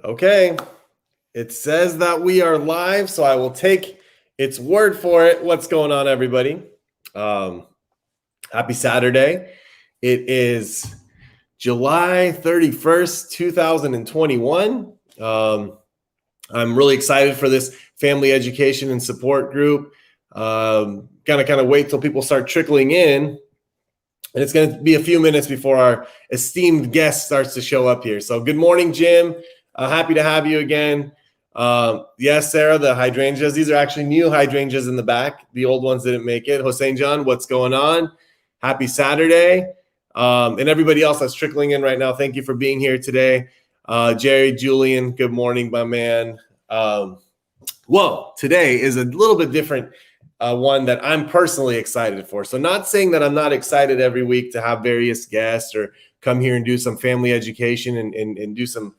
Okay, it says that we are live, so I will take its word for it. What's going on, everybody? Happy Saturday. It is July 31st, 2021. I'm really excited for this family education and support group. Gonna wait till people start trickling in. And it's going to be a few minutes before our esteemed guest starts to show up here. So good morning, Jim. Happy to have you again. Yes, Sarah, the hydrangeas. These are actually new hydrangeas in the back. The old ones didn't make it. Hossein John, what's going on? Happy Saturday. And everybody else that's trickling in right now, thank you for being here today. Jerry, Julian, good morning, my man. Well, today is a little bit different one that I'm personally excited for. So not saying that I'm not excited every week to have various guests or come here and do some family education and do some,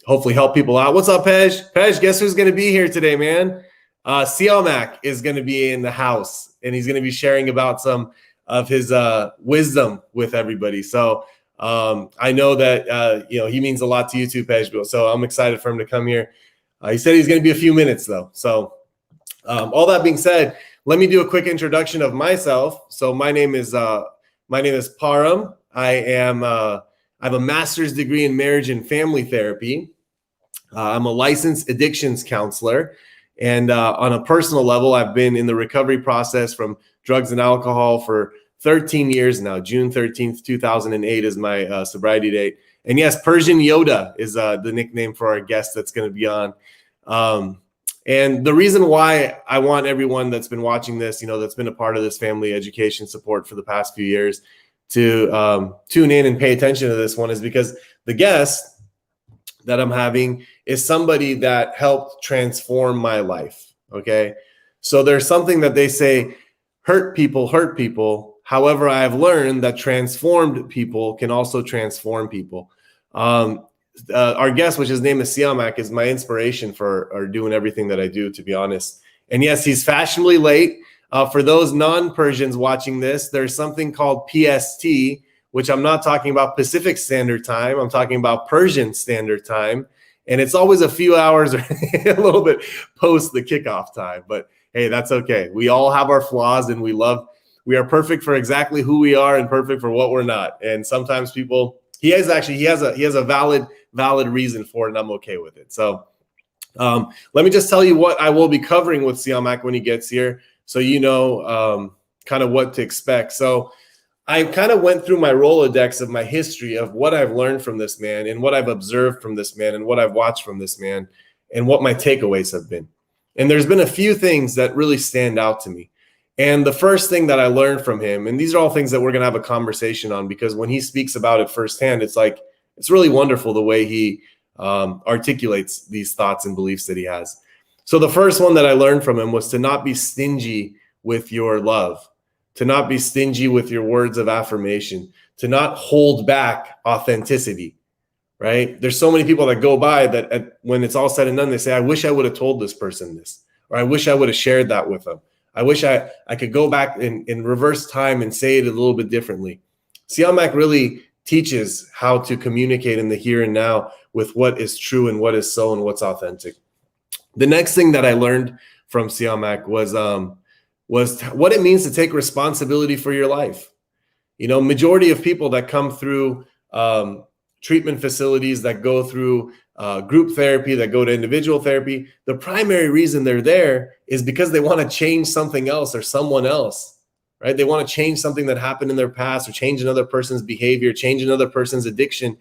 hopefully help people out. What's up, Pej? Pej, guess who's going to be here today, man? Siamak is going to be in the house, and he's going to be sharing about some of his wisdom with everybody. So I know that, he means a lot to you too, Pej. So I'm excited for him to come here. He said he's going to be a few minutes though. So all that being said, let me do a quick introduction of myself. So my name is Param. I have a master's degree in marriage and family therapy. I'm a licensed addictions counselor, and on a personal level, I've been in the recovery process from drugs and alcohol for 13 years now. June 13th, 2008 is my sobriety date. And yes, Persian Yoda is the nickname for our guest that's going to be on. And the reason why I want everyone that's been watching this, that's been a part of this family education support for the past few years to tune in and pay attention to this one is because the guest that I'm having is somebody that helped transform my life. Okay. So there's something that they say, hurt people. However, I've learned that transformed people can also transform people. Our guest, which his name is Siamak, is my inspiration for doing everything that I do, to be honest. And yes, he's fashionably late. For those non-Persians watching this, there's something called PST, which I'm not talking about Pacific Standard Time. I'm talking about Persian Standard Time. And it's always a few hours or a little bit post the kickoff time. But hey, that's okay. We all have our flaws, and we are perfect for exactly who we are and perfect for what we're not. And sometimes people, he has a valid reason for it, and I'm okay with it. So let me just tell you what I will be covering with Siamak when he gets here, so you know kind of what to expect. So I kind of went through my Rolodex of my history of what I've learned from this man and what I've observed from this man and what I've watched from this man and what my takeaways have been. And there's been a few things that really stand out to me. And the first thing that I learned from him, and these are all things that we're going to have a conversation on, because when he speaks about it firsthand, it's really wonderful the way he articulates these thoughts and beliefs that he has. So the first one that I learned from him was to not be stingy with your love, to not be stingy with your words of affirmation, to not hold back authenticity, right? There's so many people that go by that when it's all said and done, they say, I wish I would have told this person this, or I wish I would have shared that with them. I wish I could go back in reverse time and say it a little bit differently. Siamak really teaches how to communicate in the here and now with what is true and what is so and what's authentic. The next thing that I learned from Siamak was what it means to take responsibility for your life. Majority of people that come through treatment facilities, that go through group therapy, that go to individual therapy, the primary reason they're there is because they want to change something else or someone else, right? They want to change something that happened in their past, or change another person's behavior, change another person's addiction.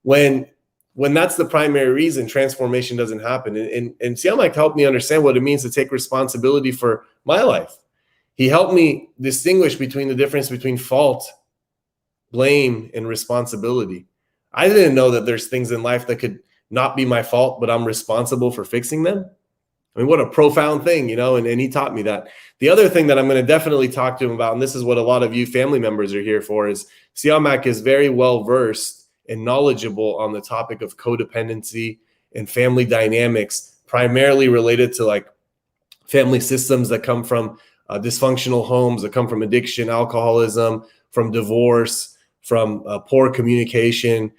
When that's the primary reason, transformation doesn't happen. And Siamak helped me understand what it means to take responsibility for my life. He helped me distinguish between the difference between fault, blame, and responsibility. I didn't know that there's things in life that could not be my fault, but I'm responsible for fixing them. I mean, what a profound thing, and he taught me that. The other thing that I'm going to definitely talk to him about, and this is what a lot of you family members are here for, is Siamak is very well versed and knowledgeable on the topic of codependency and family dynamics, primarily related to like family systems that come from dysfunctional homes, that come from addiction, alcoholism, from divorce, from poor communication,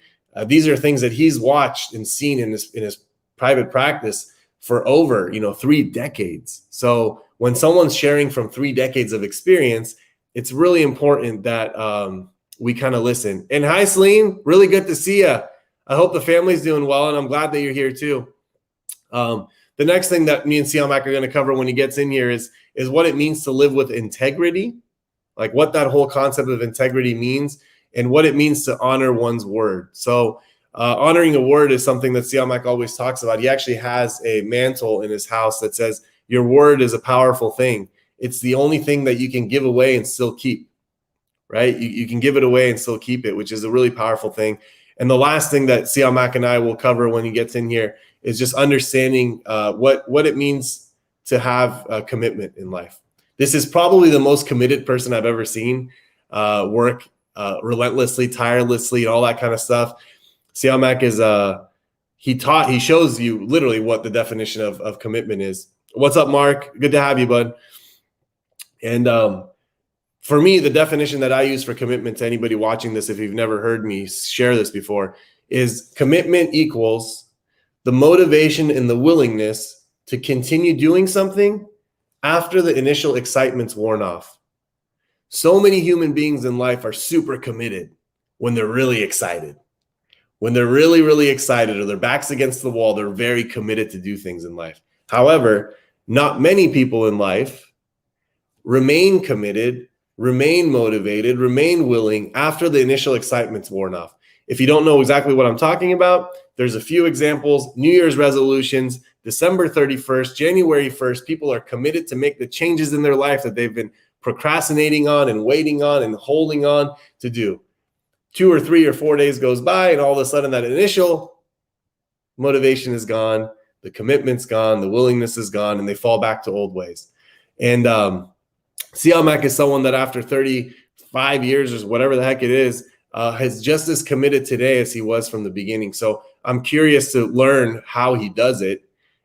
These are things that he's watched and seen in his private practice for over 3 decades. So when someone's sharing from 3 decades of experience, it's really important that we kind of listen. And hi, Celine, really good to see you. I hope the family's doing well, and I'm glad that you're here too. The next thing that me and Siamak are going to cover when he gets in here is what it means to live with integrity, like what that whole concept of integrity means, and what it means to honor one's word. So honoring a word is something that Siamak always talks about. He actually has a mantle in his house that says, your word is a powerful thing. It's the only thing that you can give away and still keep, right? You can give it away and still keep it, which is a really powerful thing. And the last thing that Siamak and I will cover when he gets in here is just understanding what it means to have a commitment in life. This is probably the most committed person I've ever seen work relentlessly, tirelessly, and all that kind of stuff. Siamak is he shows you literally what the definition of commitment is. What's up, Mark? Good to have you, bud. And for me, the definition that I use for commitment to anybody watching this, if you've never heard me share this before, is commitment equals the motivation and the willingness to continue doing something after the initial excitement's worn off. So many human beings in life are super committed when they're really excited. When they're really, really excited or their back's against the wall, they're very committed to do things in life. However, not many people in life remain committed, remain motivated, remain willing after the initial excitement's worn off. If you don't know exactly what I'm talking about, there's a few examples. New Year's resolutions, December 31st, January 1st, people are committed to make the changes in their life that they've been procrastinating on and waiting on and holding on to do. 2 or 3 or 4 days goes by, and all of a sudden that initial motivation is gone, the commitment's gone, the willingness is gone, and they fall back to old ways. And Siamak is someone that after 35 years or whatever the heck it is just as committed today as he was from the beginning. So I'm curious to learn how he does it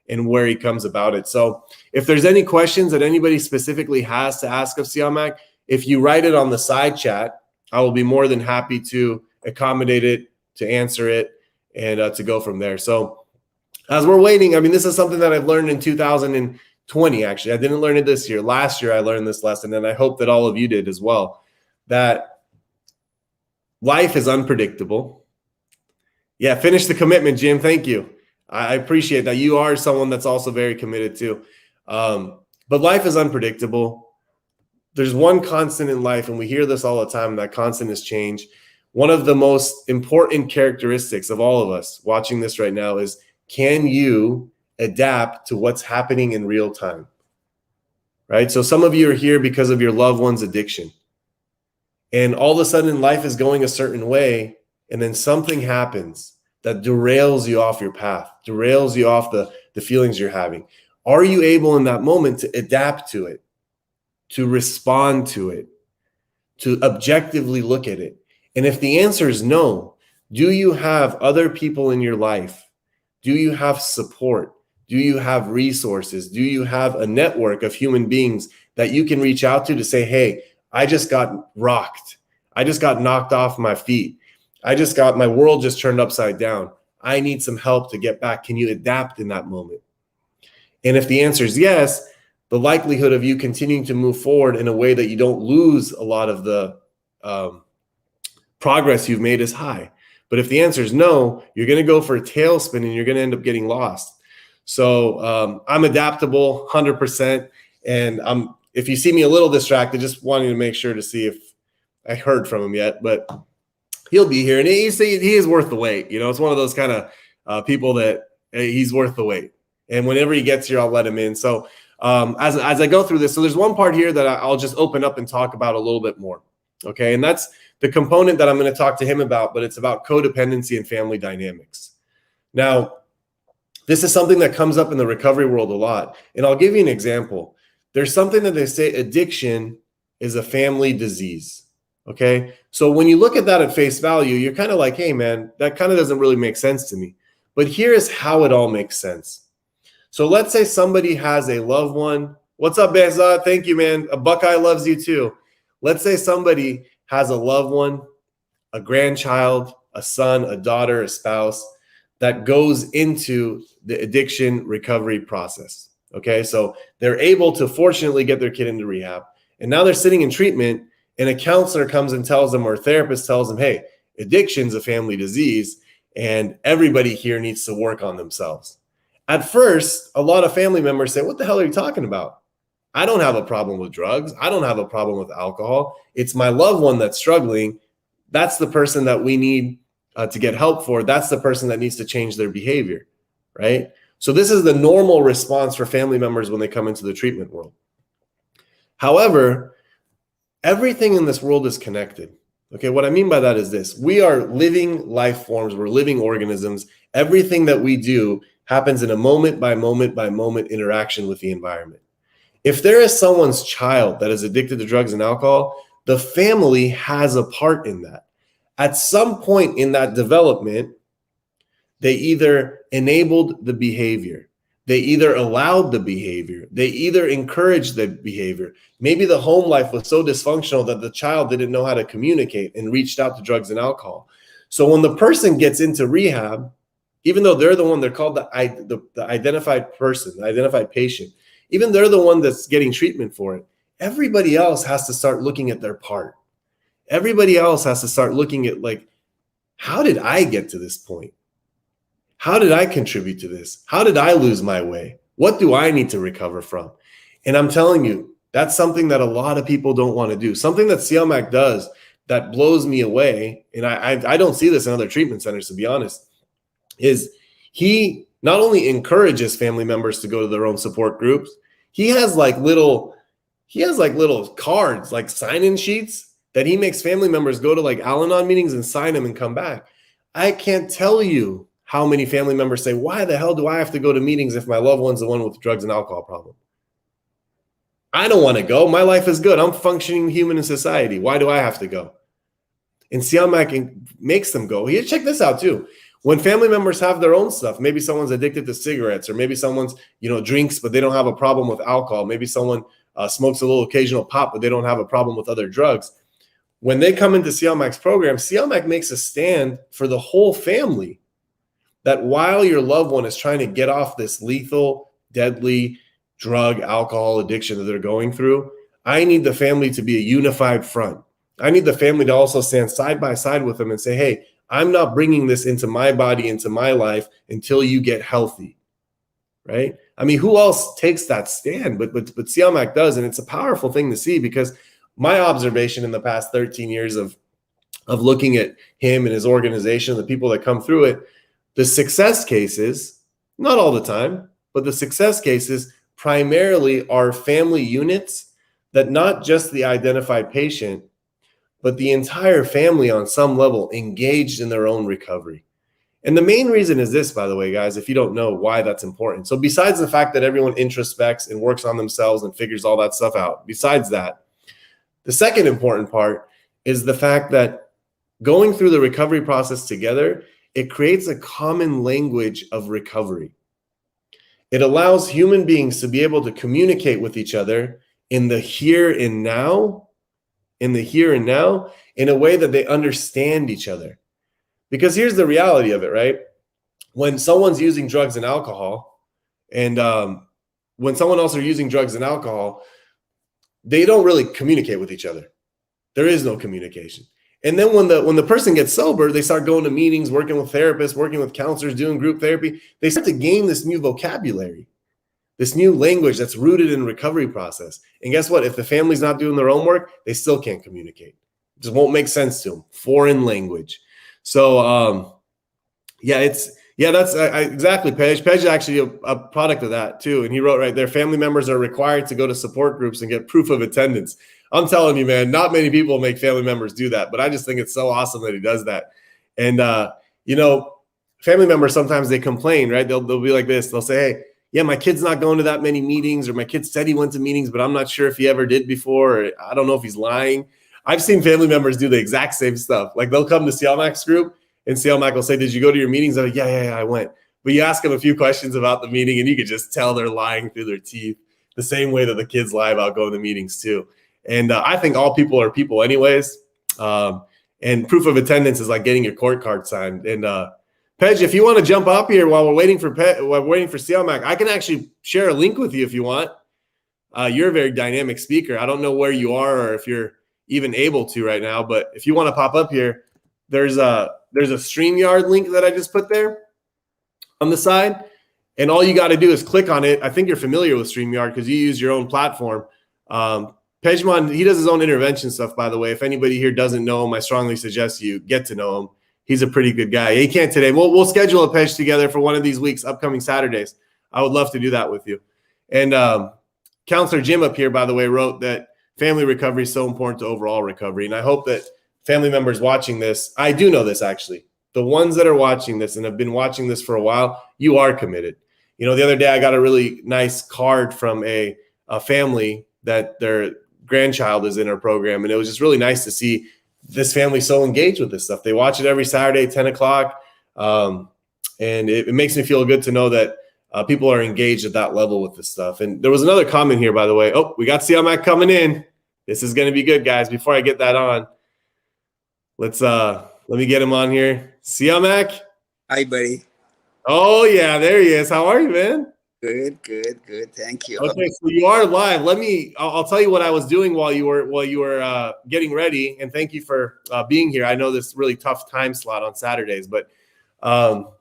and where he comes about it. So if there's any questions that anybody specifically has to ask of Siamak, if you write it on the side chat, I will be more than happy to accommodate it, to answer it, and to go from there. So as we're waiting, I mean, this is something that I've learned in 2020, actually. I didn't learn it this year. Last year, I learned this lesson, and I hope that all of you did as well, that life is unpredictable. Yeah, finish the commitment, Jim. Thank you. I appreciate that. You are someone that's also very committed too. But life is unpredictable. There's one constant in life, and we hear this all the time, that constant is change. One of the most important characteristics of all of us watching this right now is, can you adapt to what's happening in real time? Right? So some of you are here because of your loved one's addiction. And all of a sudden life is going a certain way, and then something happens that derails you off your path, derails you off the feelings you're having. Are you able in that moment to adapt to it, to respond to it, to objectively look at it? And if the answer is no, do you have other people in your life? Do you have support? Do you have resources? Do you have a network of human beings that you can reach out to say, hey, I just got rocked. I just got knocked off my feet. My world just turned upside down. I need some help to get back. Can you adapt in that moment? And if the answer is yes, the likelihood of you continuing to move forward in a way that you don't lose a lot of the progress you've made is high. But if the answer is no, you're going to go for a tailspin and you're going to end up getting lost. So I'm adaptable 100%. And if you see me a little distracted, just wanting to make sure to see if I heard from him yet, but he'll be here. And he is worth the wait. It's one of those kind of people that he's worth the wait. And whenever he gets here, I'll let him in. So as I go through this, so there's one part here that I'll just open up and talk about a little bit more. Okay. And that's the component that I'm going to talk to him about, but it's about codependency and family dynamics. Now, this is something that comes up in the recovery world a lot. And I'll give you an example. There's something that they say addiction is a family disease. Okay. So when you look at that at face value, you're kind of like, hey, man, that kind of doesn't really make sense to me. But here's how it all makes sense. So let's say somebody has a loved one. What's up, Behzad? Thank you, man. A Buckeye loves you too. Let's say somebody has a loved one, a grandchild, a son, a daughter, a spouse that goes into the addiction recovery process. Okay, so they're able to fortunately get their kid into rehab, and now they're sitting in treatment, and a counselor comes and tells them, or a therapist tells them, hey, addiction's a family disease, and everybody here needs to work on themselves. At first, a lot of family members say, what the hell are you talking about? I don't have a problem with drugs. I don't have a problem with alcohol. It's my loved one that's struggling. That's the person that we need to get help for. That's the person that needs to change their behavior, right? So this is the normal response for family members when they come into the treatment world. However, everything in this world is connected. Okay, what I mean by that is this. We are living life forms. We're living organisms. Everything that we do happens in a moment by moment by moment interaction with the environment. If there is someone's child that is addicted to drugs and alcohol, the family has a part in that. At some point in that development, they either enabled the behavior, they either allowed the behavior, they either encouraged the behavior. Maybe the home life was so dysfunctional that the child didn't know how to communicate and reached out to drugs and alcohol. So when the person gets into rehab, even though they're the one, they're called the identified person, the identified patient, even they're the one that's getting treatment for it, everybody else has to start looking at their part. Everybody else has to start looking at, like, how did I get to this point? How did I contribute to this? How did I lose my way? What do I need to recover from? And I'm telling you, that's something that a lot of people don't want to do. Something that Siamak does that blows me away, and I don't see this in other treatment centers, to be honest, is he not only encourages family members to go to their own support groups, he has like little cards, like sign-in sheets that he makes family members go to, like Al-Anon meetings and sign them and come back. I can't tell you how many family members say, why the hell do I have to go to meetings if my loved one's the one with the drugs and alcohol problem? I don't want to go. My life is good. I'm functioning human in society. Why do I have to go? And Siamak makes them go. Here, check this out too. When family members have their own stuff, maybe someone's addicted to cigarettes, or maybe someone's, drinks, but they don't have a problem with alcohol. Maybe someone smokes a little occasional pot, but they don't have a problem with other drugs. When they come into Siamak's program, Siamak makes a stand for the whole family, that while your loved one is trying to get off this lethal, deadly drug, alcohol addiction that they're going through, I need the family to be a unified front. I need the family to also stand side by side with them and say, hey, I'm not bringing this into my body, into my life until you get healthy, right? I mean, who else takes that stand? But Siamak does, and it's a powerful thing to see, because my observation in the past 13 years of looking at him and his organization, the people that come through it, the success cases, not all the time, but the success cases primarily are family units that not just the identified patient, but the entire family on some level engaged in their own recovery. And the main reason is this, by the way, guys, if you don't know why that's important. So besides the fact that everyone introspects and works on themselves and figures all that stuff out, besides that, the second important part is the fact that going through the recovery process together, it creates a common language of recovery. It allows human beings to be able to communicate with each other in the here and now, in a way that they understand each other. Because here's the reality of it, right? When someone's using drugs and alcohol, and when someone else are using drugs and alcohol, they don't really communicate with each other. There is no communication. And then when the person gets sober, they start going to meetings, working with therapists, working with counselors, doing group therapy. They start to gain this new vocabulary, this new language that's rooted in recovery process. And guess what? If the family's not doing their own work, they still can't communicate. It just won't make sense to them. Foreign language. So, that's exactly. Pej is actually a product of that too. And he wrote right there, family members are required to go to support groups and get proof of attendance. I'm telling you, man, not many people make family members do that, but I just think it's so awesome that he does that. And, family members, sometimes they complain, right? They'll be like this. They'll say, hey, yeah, my kid's not going to that many meetings, or my kid said he went to meetings, but I'm not sure if he ever did before, or I don't know if he's lying. I've seen family members do the exact same stuff. Like they'll come to Siamak's group, and Siamak will say, did you go to your meetings? I'm like, yeah, I went. But you ask them a few questions about the meeting, and you could just tell they're lying through their teeth, the same way that the kids lie about going to meetings too. And I think all people are people anyways. And And proof of attendance is like getting your court card signed. And Pej, if you want to jump up here while we're waiting for Siamak, I can actually share a link with you if you want. You're a very dynamic speaker. I don't know where you are or if you're even able to right now, but if you want to pop up here, there's a StreamYard link that I just put there on the side. And all you got to do is click on it. I think you're familiar with StreamYard because you use your own platform. Pejman, he does his own intervention stuff, by the way. If anybody here doesn't know him, I strongly suggest you get to know him. He's a pretty good guy. He can't today. We'll schedule a Pej together for one of these weeks, upcoming Saturdays. I would love to do that with you. And Counselor Jim up here, by the way, wrote that family recovery is so important to overall recovery. And I hope that family members watching this, I do know this actually, the ones that are watching this and have been watching this for a while, you are committed. You know, the other day I got a really nice card from a family that their grandchild is in our program. And it was just really nice to see this family so engaged with this stuff. They watch it every Saturday, 10 o'clock. And it makes me feel good to know that people are engaged at that level with this stuff. And there was another comment here, by the way. Oh, we got Siamak coming in. This is going to be good, guys. Before I get that on, let me get him on here. Siamak. Hi, buddy. Oh yeah, there he is. How are you, man? Good. Thank you. Okay, so you are live. I'll tell you what I was doing while you were getting ready, and thank you for being here. I know this really tough time slot on Saturdays, but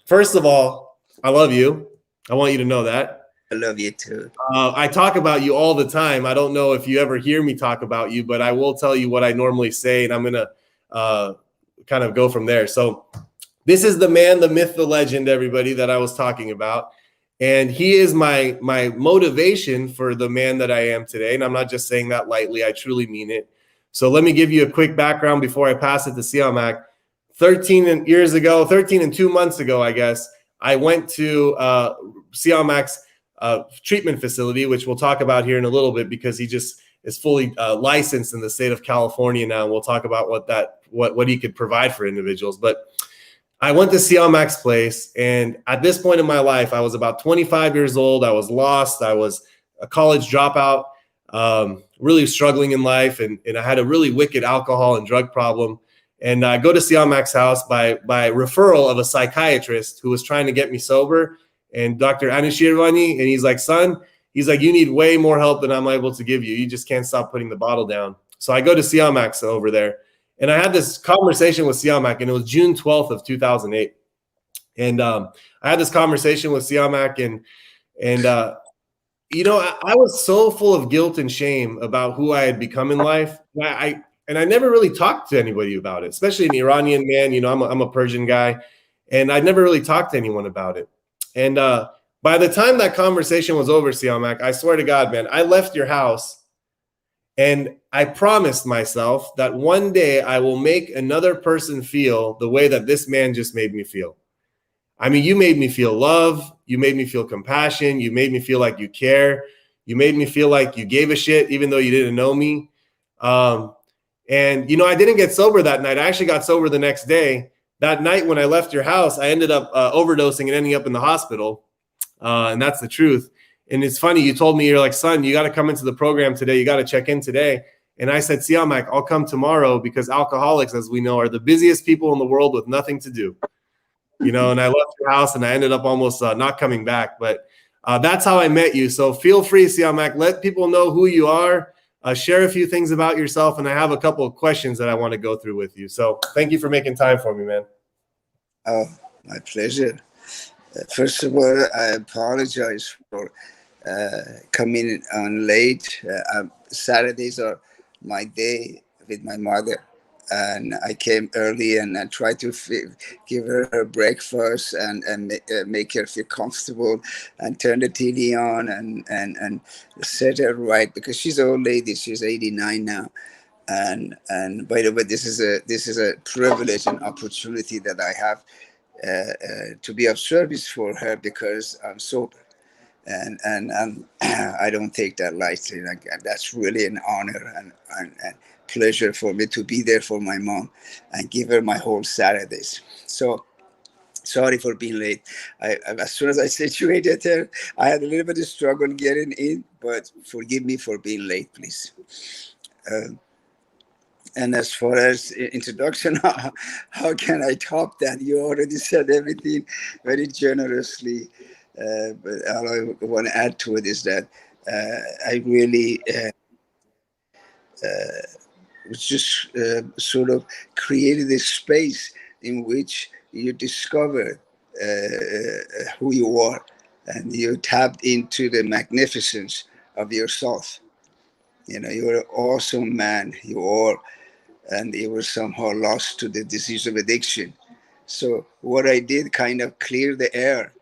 first of all, I love you. I want you to know that. I love you too. I talk about you all the time. I don't know if you ever hear me talk about you, but I will tell you what I normally say, and I'm gonna kind of go from there. So this is the man, the myth, the legend, everybody, that I was talking about. And he is my motivation for the man that I am today. And I'm not just saying that lightly. I truly mean it. So let me give you a quick background before I pass it to Siamak. 13 and 2 months ago, I guess, I went to Siamak's treatment facility, which we'll talk about here in a little bit because he just is fully licensed in the state of California now. And we'll talk about what he could provide for individuals. But I went to Siamak's place, and at this point in my life, I was about 25 years old. I was lost. I was a college dropout, really struggling in life, and I had a really wicked alcohol and drug problem. And I go to Siamak's house by referral of a psychiatrist who was trying to get me sober, and Dr. Anushirvani, and he's like, son, he's like, you need way more help than I'm able to give you. You just can't stop putting the bottle down. So I go to Siamak's over there. And I had this conversation with Siamak, and it was June 12th of 2008. And I had this conversation with Siamak, and you know, I was so full of guilt and shame about who I had become in life. I never really talked to anybody about it, especially an Iranian man. You know, I'm a Persian guy, and I'd never really talked to anyone about it. And by the time that conversation was over, Siamak, I swear to God, man, I left your house. And I promised myself that one day I will make another person feel the way that this man just made me feel. I mean, you made me feel love. You made me feel compassion. You made me feel like you care. You made me feel like you gave a shit, even though you didn't know me. And, you know, I didn't get sober that night. I actually got sober the next day. That night when I left your house, I ended up overdosing and ending up in the hospital. And that's the truth. And it's funny, you told me, you're like, son, you got to come into the program today. You got to check in today. And I said, Siamak, I'll come tomorrow because alcoholics, as we know, are the busiest people in the world with nothing to do. You know, and I left your house and I ended up almost not coming back. But that's how I met you. So feel free, Siamak, let people know who you are. Share a few things about yourself. And I have a couple of questions that I want to go through with you. So thank you for making time for me, man. Oh, my pleasure. First of all, I apologize for coming on late. Saturdays are my day with my mother, and I came early and I tried to give her breakfast and make her feel comfortable and turn the TV on and set her right because she's an old lady. She's 89 now. And by the way, this is a privilege and opportunity that I have to be of service for her because I'm sober. And I don't take that lightly. Like, that's really an honor and pleasure for me to be there for my mom and give her my whole Saturdays. So sorry for being late. As soon as I situated her, I had a little bit of struggle getting in, but forgive me for being late, please. And as far as introduction, how can I top that? You already said everything very generously. But all I want to add to it is that I really was just sort of created this space in which you discover who you are, and you tapped into the magnificence of yourself. You know, you're an awesome man. You are, and you were somehow lost to the disease of addiction. So what I did kind of cleared the air,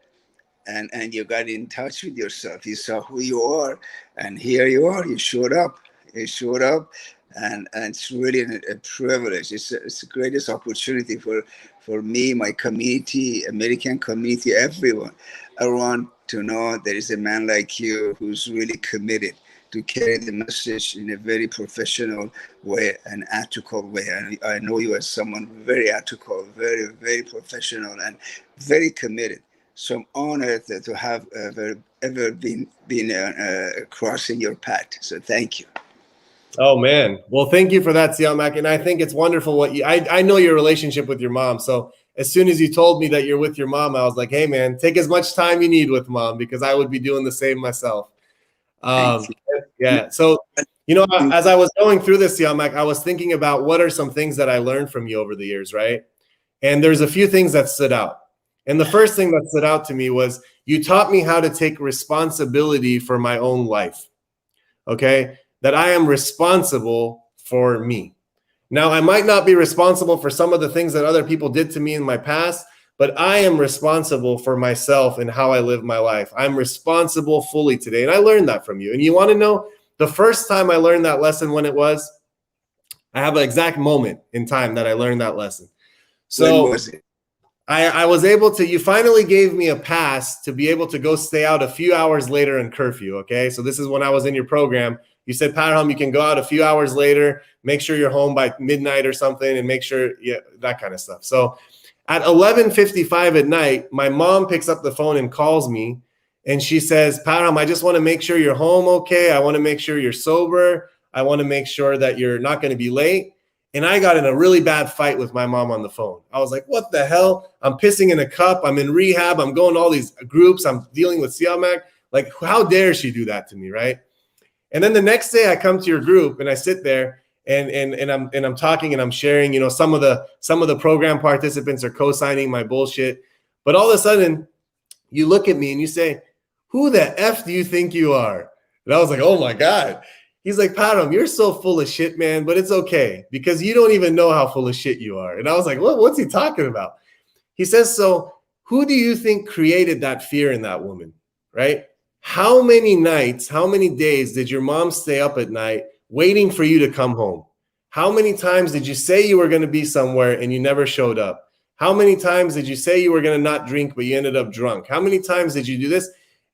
and you got in touch with yourself. You saw who you are, and here you are. You showed up. You showed up, and it's really a privilege. It's the greatest opportunity for me, my community, American community, everyone. I want to know there is a man like you who's really committed to carry the message in a very professional way, an ethical way. And I know you as someone very ethical, very, very professional, and very committed. So I'm honored to have ever been crossing your path. So thank you. Oh man. Well, thank you for that, Siamak. And I think it's wonderful I know your relationship with your mom. So as soon as you told me that you're with your mom, I was like, hey man, take as much time you need with mom, because I would be doing the same myself. Thank you. Yeah. So, as I was going through this, Siamak, I was thinking about what are some things that I learned from you over the years, right? And there's a few things that stood out. And the first thing that stood out to me was you taught me how to take responsibility for my own life. Okay. That I am responsible for me. Now, I might not be responsible for some of the things that other people did to me in my past, but I am responsible for myself and how I live my life. I'm responsible fully today. And I learned that from you. And you want to know the first time I learned that lesson, when it was? I have an exact moment in time that I learned that lesson. So when was it? I was able to, you finally gave me a pass to be able to go stay out a few hours later in curfew. Okay. So this is when I was in your program. You said, Parham, you can go out a few hours later, make sure you're home by midnight or something, and make sure, yeah, that kind of stuff. So at 11:55 at night, my mom picks up the phone and calls me, and she says, Parham, I just want to make sure you're home okay. I want to make sure you're sober. I want to make sure that you're not going to be late. And I got in a really bad fight with my mom on the phone. I was like, what the hell? I'm pissing in a cup. I'm in rehab. I'm going to all these groups. I'm dealing with Siamak. Like, how dare she do that to me, right? And then the next day I come to your group and I sit there and I'm talking and I'm sharing, some of the program participants are co-signing my bullshit. But all of a sudden you look at me and you say, who the F do you think you are? And I was like, oh my God. He's like, Padam, you're so full of shit, man, but it's okay because you don't even know how full of shit you are. And I was like, what's he talking about? He says, so who do you think created that fear in that woman, right? How many nights, how many days did your mom stay up at night waiting for you to come home? How many times did you say you were going to be somewhere and you never showed up? How many times did you say you were going to not drink, but you ended up drunk? How many times did you do this?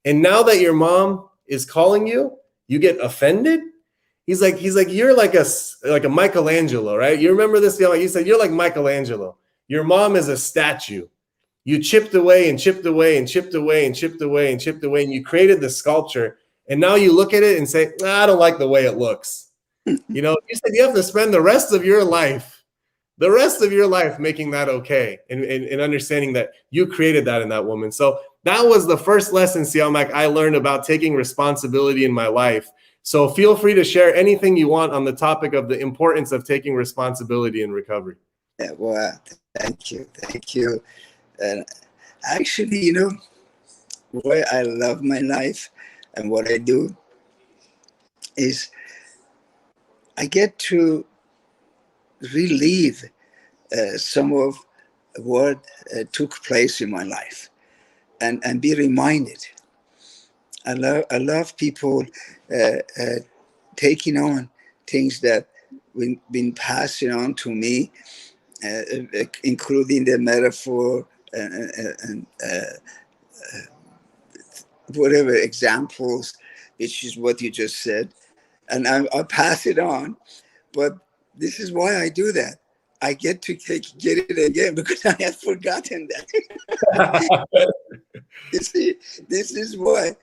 And now that your mom is calling you, you get offended? He's like, you're like a Michelangelo, right? You remember this? He said, you're like Michelangelo. Your mom is a statue. You chipped away and chipped away and chipped away and chipped away and chipped away, and you created the sculpture. And now you look at it and say, I don't like the way it looks. You said you have to spend the rest of your life making that okay and understanding that you created that in that woman. So that was the first lesson, Siamak, I learned about taking responsibility in my life. So feel free to share anything you want on the topic of the importance of taking responsibility in recovery. Yeah, well, thank you. And actually, why I love my life and what I do is I get to relive some of what took place in my life and be reminded. I love people taking on things that been passing on to me, including the metaphor and whatever examples, which is what you just said, and I'll pass it on. But this is why I do that. I get to get it again because I had forgotten that. You see, this is why,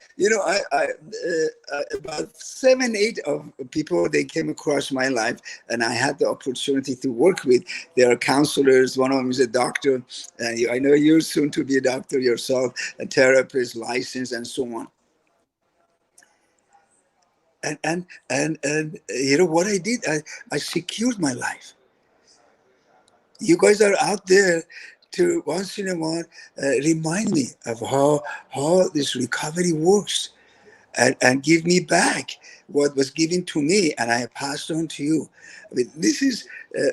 about 7, 8 of people, they came across my life, and I had the opportunity to work with. They are counselors. One of them is a doctor. And I know you're soon to be a doctor yourself, a therapist, licensed, and so on. And what I did, I secured my life. You guys are out there to once in a while remind me of how this recovery works, and give me back what was given to me and I passed on to you. I mean, this is,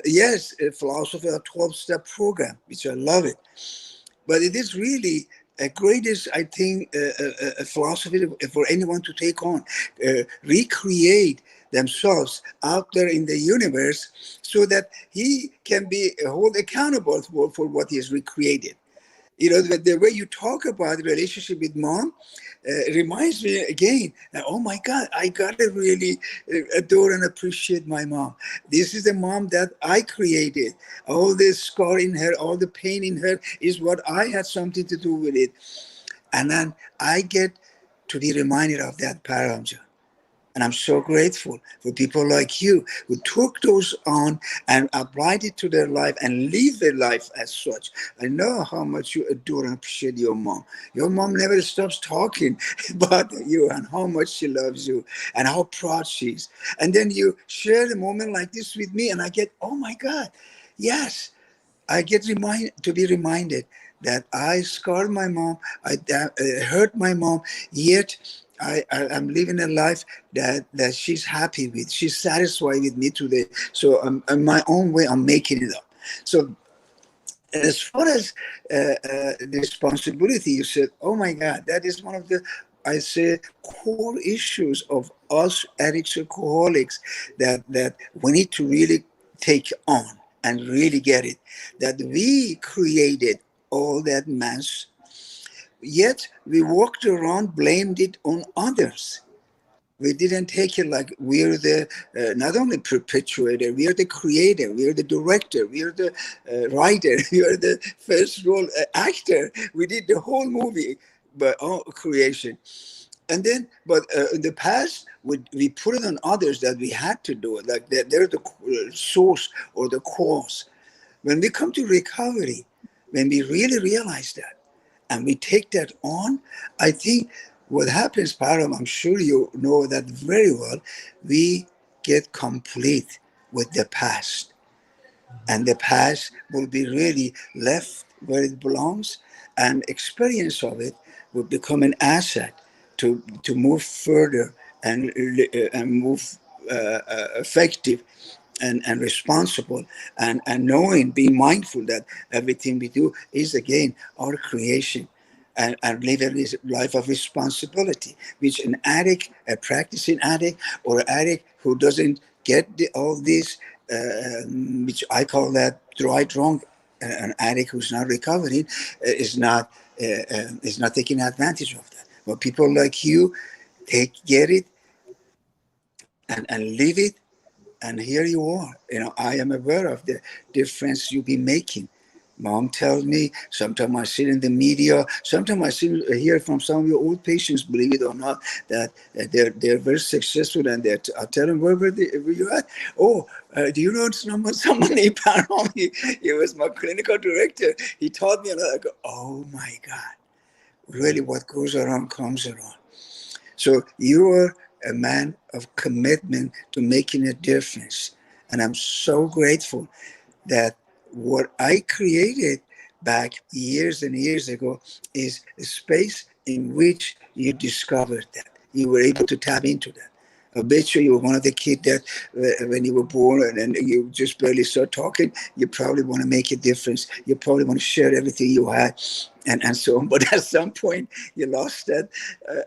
yes, a philosophy, a 12-step program, which I love it. But it is really a greatest, I think, a philosophy for anyone to take on, recreate themselves out there in the universe so that he can be held accountable for what he has recreated. The way you talk about the relationship with mom reminds me again, oh my God, I gotta really adore and appreciate my mom. This is the mom that I created. All this scar in her, all the pain in her is what I had something to do with it. And then I get to be reminded of that, Paramja. And I'm so grateful for people like you who took those on and applied it to their life and live their life as such. I know how much you adore and appreciate your mom. Your mom never stops talking about you and how much she loves you and how proud she is. And then you share a moment like this with me, and I get, oh my God, yes. I get to be reminded that I scarred my mom, I hurt my mom, yet I'm living a life that she's happy with. She's satisfied with me today. So in my own way, I'm making it up. So as far as the responsibility, you said, oh my God, that is one of the, I say, core issues of us addicts, alcoholics, that we need to really take on and really get it, that we created all that mess, yet we walked around, blamed it on others. We didn't take it like we're the not only perpetuator, we are the creator, we are the director, we are the writer, we are the first role actor. We did the whole movie, but creation. And then, but in the past, we put it on others that we had to do it, like they're the source or the cause. When we come to recovery, when we really realize that, and we take that on, I think what happens, Param, I'm sure you know that very well, we get complete with the past. And the past will be really left where it belongs, and experience of it will become an asset to move further and move effective and responsible, and knowing, being mindful that everything we do is again our creation, and live a life of responsibility, which an addict, a practicing addict, or an addict who doesn't get all this, which I call that dry drunk, an addict who's not recovering, is not taking advantage of that. But people like you get it and live it, and here you are. I am aware of the difference you've been making. Mom tells me, sometimes I see in the media, sometimes I hear from some of your old patients, believe it or not, that they're very successful, and I tell them, where were you at? Oh, do you know someone named Param? He was my clinical director. He taught me, and I go, oh my God, really what goes around comes around. So you are a man of commitment to making a difference. And I'm so grateful that what I created back years and years ago is a space in which you discovered that. You were able to tap into that. I bet you were one of the kids that when you were born and you just barely start talking, you probably want to make a difference. You probably want to share everything you had, and so on. But at some point, you lost that,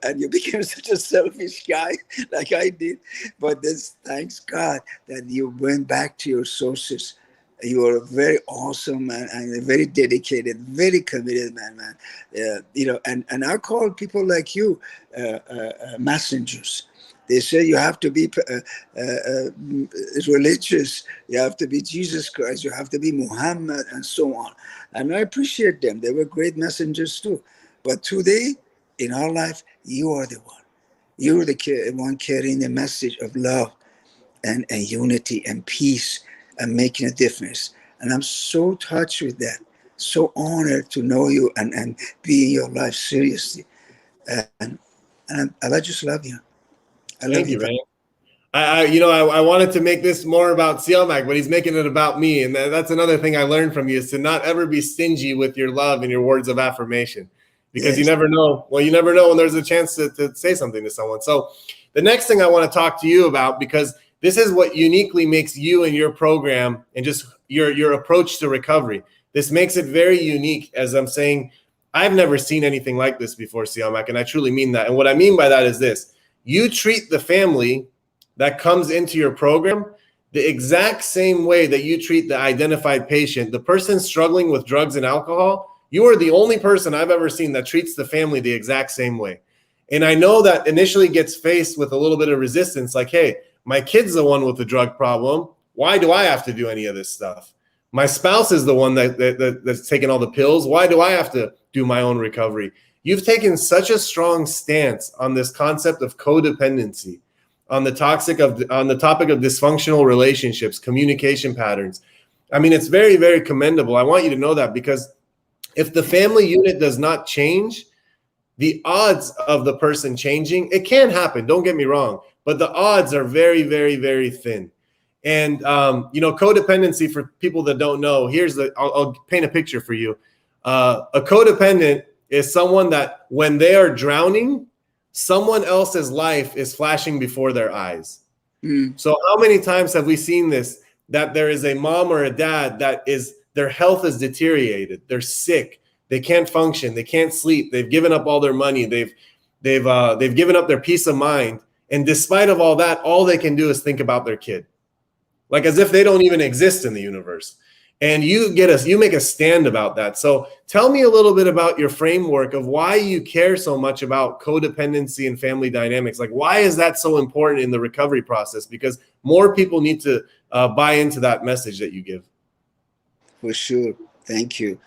and you became such a selfish guy like I did. But this, thanks God that you went back to your sources. You are a very awesome man, and a very dedicated, very committed man. And I call people like you messengers. They say you have to be religious, you have to be Jesus Christ, you have to be Muhammad, and so on. And I appreciate them. They were great messengers too. But today, in our life, you are the one. You're the one carrying the message of love and unity and peace and making a difference. And I'm so touched with that. So honored to know you and be in your life seriously. And I just love you. I love Thank you. you, man. I wanted to make this more about Siamak, but he's making it about me. And that's another thing I learned from you is to not ever be stingy with your love and your words of affirmation, because you Yes. never know. Well, you never know when there's a chance to say something to someone. So the next thing I want to talk to you about, because this is what uniquely makes you and your program and just your approach to recovery. This makes it very unique. As I'm saying, I've never seen anything like this before, Siamak, and I truly mean that. And what I mean by that is this: you treat the family that comes into your program the exact same way that you treat the identified patient, the person struggling with drugs and alcohol. You are the only person I've ever seen that treats the family the exact same way. And I know that initially gets faced with a little bit of resistance, like, hey, my kid's the one with the drug problem. Why do I have to do any of this stuff? My spouse is the one that's taking all the pills. Why do I have to do my own recovery? You've taken such a strong stance on this concept of codependency, on the topic of dysfunctional relationships, communication patterns. I mean, it's very, very commendable. I want you to know that, because if the family unit does not change, the odds of the person changing, it can happen, don't get me wrong, but the odds are very, very, very thin. And codependency, for people that don't know, I'll paint a picture for you. A codependent is someone that when they are drowning, someone else's life is flashing before their eyes. So how many times have we seen this, that there is a mom or a dad that is, their health is deteriorated, they're sick, they can't function, they can't sleep, they've given up all their money, they've given up their peace of mind, and despite of all that, all they can do is think about their kid, like as if they don't even exist in the universe. And you make a stand about that. So tell me a little bit about your framework of why you care so much about codependency and family dynamics. Like, why is that so important in the recovery process? Because more people need to buy into that message that you give. For sure. Thank you.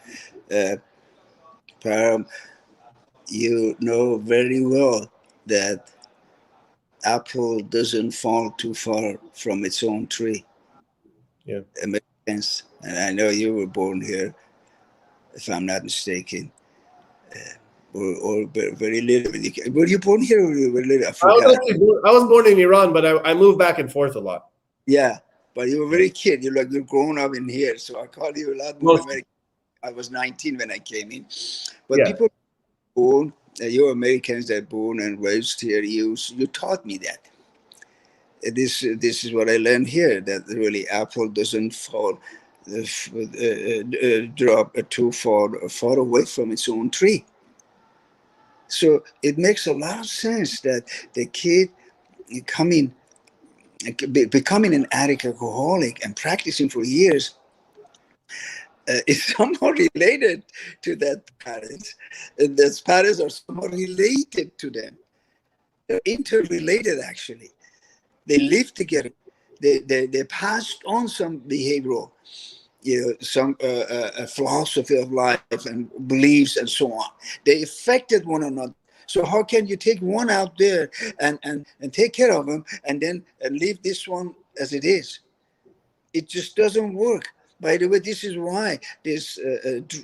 Param, you know very well that apple doesn't fall too far from its own tree. Yeah. It makes sense. And I know you were born here, if I'm not mistaken, or very little. Were you born here or were you little? I forgot. I was born in Iran, but I moved back and forth a lot. Yeah, but you were very kid. You're grown up in here, so I call you a lot more American. I was 19 when I came in, but people born, you Americans that born and raised here, you taught me that. This is what I learned here, that really apple doesn't fall, drop too far away from its own tree. So it makes a lot of sense that the kid becoming an addict alcoholic and practicing for years is somehow related to that parents. And those parents are somehow related to them. They're interrelated, actually. They live together. They passed on some behavioral, some philosophy of life and beliefs and so on. They affected one another. So how can you take one out there and take care of them and then leave this one as it is? It just doesn't work. By the way, this is why this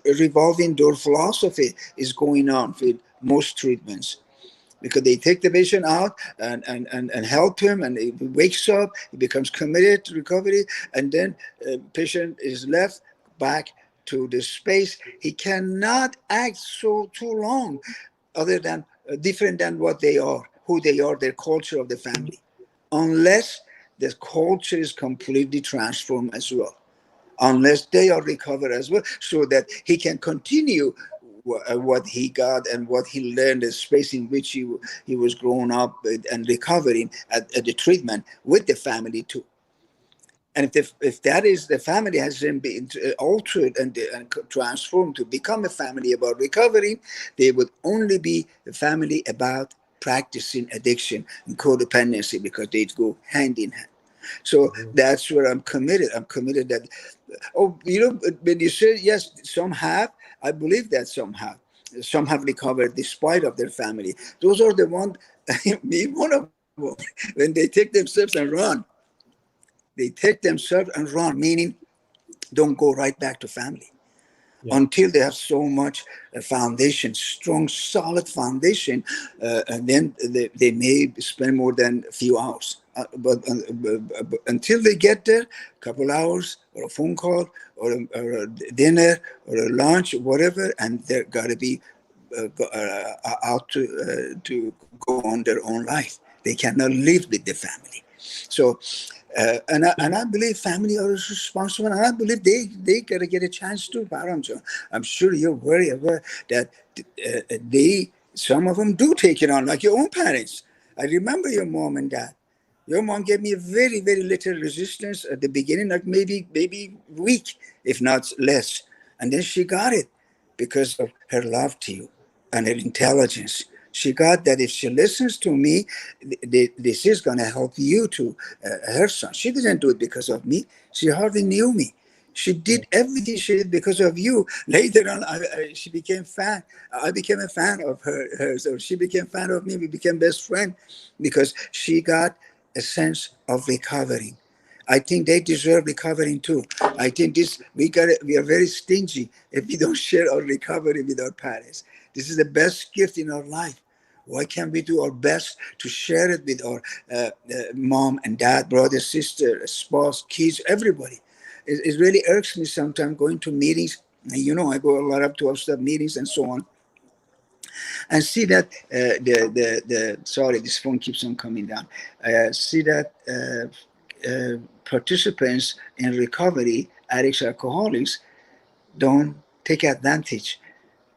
revolving door philosophy is going on with most treatments, because they take the patient out and help him, and he wakes up, he becomes committed to recovery, and then patient is left back to the space. He cannot act so too long other than different than what they are, who they are, their culture of the family, unless the culture is completely transformed as well, unless they are recovered as well, so that he can continue what he got and what he learned, the space in which he was growing up and recovering at the treatment with the family too. And if that is, the family has then been altered and transformed to become a family about recovering, they would only be a family about practicing addiction and codependency, because they go hand in hand. So that's where I'm committed. I'm committed that, oh, when you say yes, some have, I believe that some have. Some have recovered despite of their family. Those are the ones, me, one of them, when they take themselves and run. They take themselves and run, meaning don't go right back to family until they have so much foundation, strong, solid foundation, and then they may spend more than a few hours. But until they get there, a couple hours or a phone call or a dinner or a lunch, whatever, and they're got to be out to go on their own life. They cannot live with the family. So, and I believe family are responsible, and I believe they gotta get a chance too, Paramjo. I'm sure you're very aware that some of them do take it on, like your own parents. I remember your mom and dad. Your mom gave me a very, very little resistance at the beginning, like maybe week, if not less, and then she got it because of her love to you and her intelligence. She got that if she listens to me, this is going to help you to her son. She didn't do it because of me. She hardly knew me. She did everything she did because of you. Later on, she became fan. I became a fan of her. So she became fan of me. We became best friends because she got a sense of recovering. I think they deserve recovering too. I think we are very stingy if we don't share our recovery with our parents. This is the best gift in our life. Why can't we do our best to share it with our mom and dad, brother, sister, spouse, kids, everybody? It really irks me sometimes going to meetings. I go a lot of 12-step meetings and so on, and see that the sorry, this phone keeps on coming down. See that participants in recovery, addicts, alcoholics, don't take advantage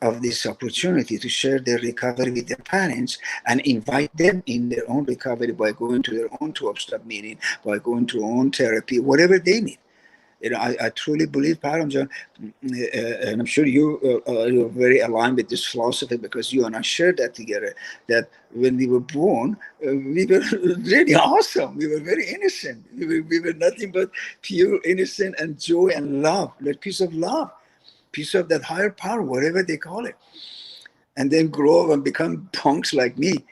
of this opportunity to share their recovery with their parents and invite them in their own recovery by going to their own 12-step meeting, by going to own therapy, whatever they need. I truly believe, Paramjan, and I'm sure you're very aligned with this philosophy because you and I shared that together, that when we were born, we were really awesome. We were very innocent. We were nothing but pure innocent and joy and love, that piece of love, piece of that higher power, whatever they call it. And then grow up and become punks like me,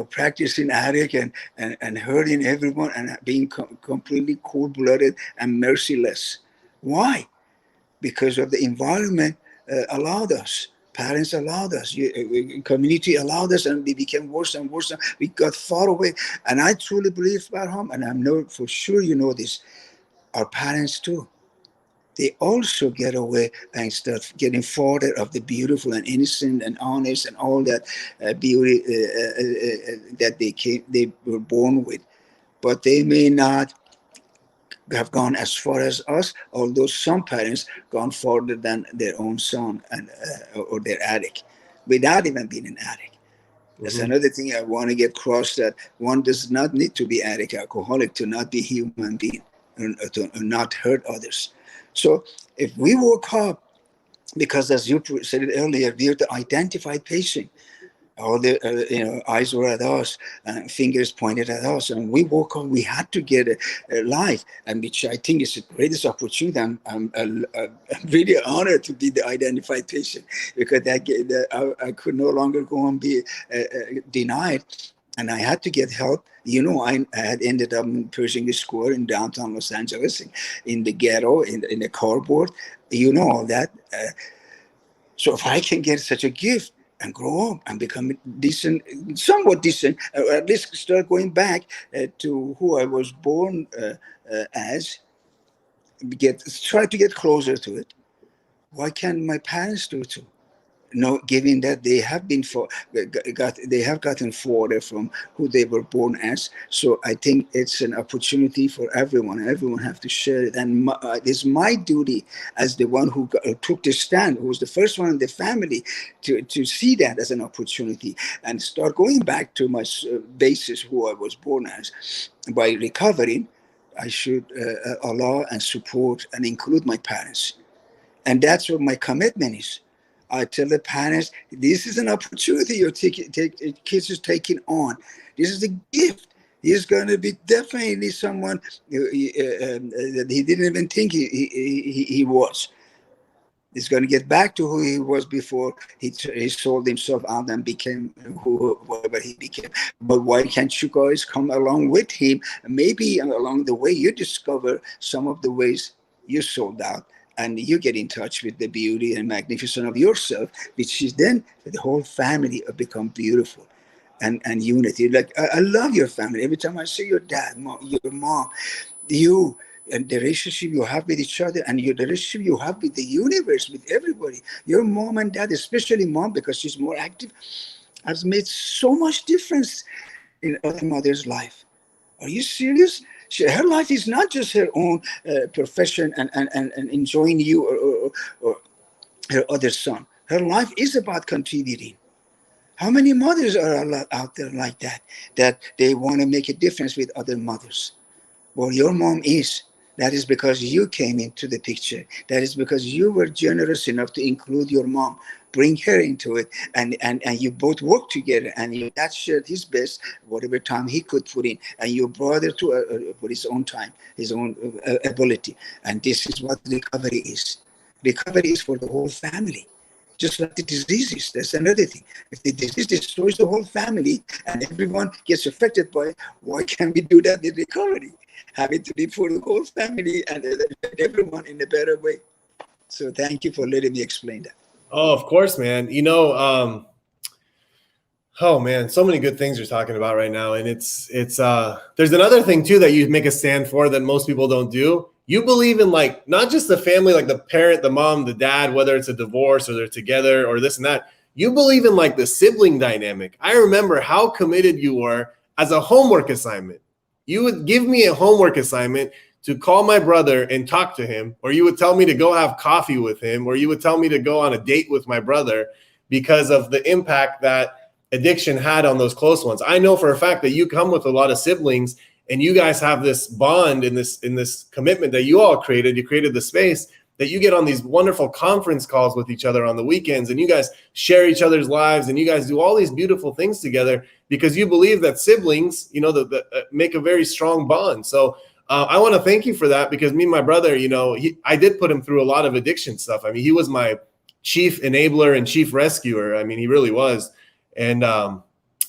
practicing addict and hurting everyone and being completely cold-blooded and merciless. Why? Because of the environment allowed us. Parents allowed us. Community allowed us, and we became worse and worse. We got far away. And I truly believe, Barham, and I know for sure you know this, our parents too, they also get away and start getting further of the beautiful and innocent and honest and all that beauty that they were born with. But they may not have gone as far as us, although some parents gone further than their own son and or their addict, without even being an addict. That's another thing I want to get across, that one does not need to be addict, alcoholic to not be human being and to not hurt others. So if we woke up, because as you said it earlier, we are the identified patient. All the eyes were at us and fingers pointed at us, and we woke up. We had to get a life, and which I think is the greatest opportunity. I'm really honored to be the identified patient, because I could no longer go and be denied, and I had to get help. I had ended up in Pershing Square in downtown Los Angeles, in the ghetto, in the cardboard. All that. So if I can get such a gift and grow up and become decent, somewhat decent, or at least start going back to who I was born as, try to get closer to it. Why can't my parents do it too? No, given that they have been they have gotten further from who they were born as. So I think it's an opportunity for everyone. Everyone have to share it, and it's my duty as the one who took the stand, who was the first one in the family to see that as an opportunity and start going back to my basis, who I was born as. By recovering, I should allow and support and include my parents, and that's what my commitment is. I tell the parents, this is an opportunity your kids is taking on. This is a gift. He's going to be definitely someone that he didn't even think he was. He's going to get back to who he was before he sold himself out and became whoever he became. But why can't you guys come along with him? Maybe along the way you discover some of the ways you sold out, and you get in touch with the beauty and magnificence of yourself, which is then the whole family become beautiful. And unity. Like I love your family. Every time I see your dad, your mom, you, and the relationship you have with each other, and the relationship you have with the universe, with everybody. Your mom and dad, especially mom, because she's more active, has made so much difference in other mother's life. Are you serious? Her life is not just her own profession and enjoying you or her other son. Her life is about contributing. How many mothers are out there like that, that they want to make a difference with other mothers? Well, your mom is. That is because you came into the picture. That is because you were generous enough to include your mom, bring her into it, and you both worked together. And your dad shared his best, whatever time he could put in, and your brother to put his own time, his own ability. And this is what recovery is. Recovery is for the whole family. Just like the diseases, that's another thing. If the disease destroys the whole family and everyone gets affected by it, why can't we do that with recovery? Have it to be for the whole family and everyone in a better way. So thank you for letting me explain that. Oh, of course, man. Oh man, so many good things you're talking about right now. And it's there's another thing too that you make a stand for that most people don't do. You believe in like not just the family, like the parent, the mom, the dad, whether it's a divorce or they're together or this and that. You believe in like the sibling dynamic. I remember how committed you were as a homework assignment. You would give me a homework assignment to call my brother and talk to him, or you would tell me to go have coffee with him, or you would tell me to go on a date with my brother because of the impact that addiction had on those close ones. I know for a fact that you come with a lot of siblings and you guys have this bond in this commitment that you all created. You created the space that you get on these wonderful conference calls with each other on the weekends, and you guys share each other's lives, and you guys do all these beautiful things together because you believe that siblings, make a very strong bond. So I want to thank you for that, because me and my brother, I did put him through a lot of addiction stuff. I mean, he was my chief enabler and chief rescuer. I mean, he really was. And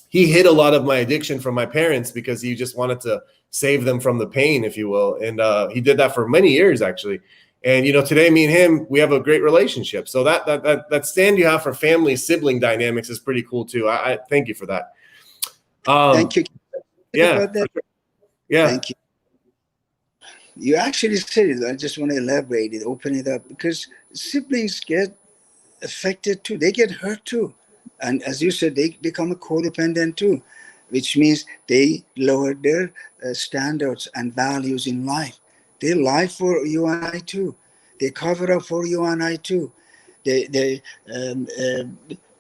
he hid a lot of my addiction from my parents because he just wanted to save them from the pain, if you will. And he did that for many years, actually. And, today, me and him, we have a great relationship. So that stand you have for family sibling dynamics is pretty cool, too. I thank you for that. Thank you. Yeah. About that. Yeah. Thank you. You actually said it. I just want to elaborate it, open it up, because siblings get affected too. They get hurt too. And as you said, they become a codependent too, which means they lower their standards and values in life. They lie for you and I too. They cover up for you and I too. They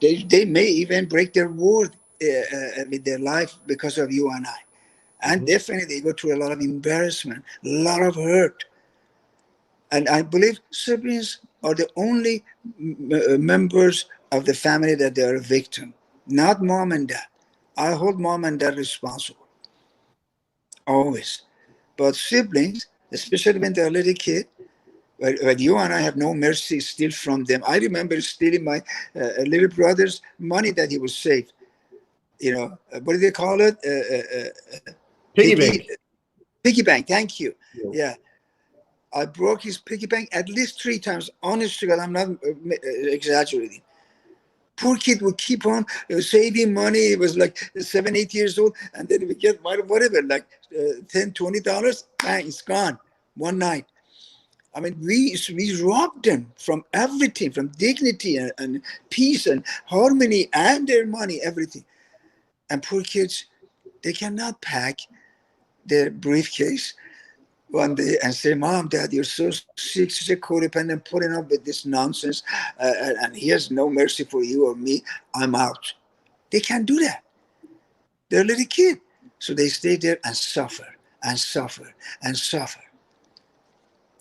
may even break their word with their life because of you and I. And definitely they go through a lot of embarrassment, a lot of hurt. And I believe siblings are the only members of the family that they are a victim, not mom and dad. I hold mom and dad responsible, always. But siblings, especially when they're a little kid, but you and I have no mercy still from them. I remember stealing my little brother's money that he was saved. What do they call it? Piggy bank. Piggy bank. Thank you. Yeah. I broke his piggy bank at least 3 times. Honest to God, I'm not exaggerating. Poor kid would keep on saving money. He was like 7, 8 years old, and then we get whatever, like $10, $20. Bang, it's gone one night. I mean, we robbed them from everything, from dignity and peace and harmony and their money, everything. And poor kids, they cannot pack their briefcase one day and say, Mom, Dad, you're so sick, such a codependent, putting up with this nonsense, and he has no mercy for you or me. I'm out. They can't do that. They're a little kid. So they stay there and suffer and suffer and suffer.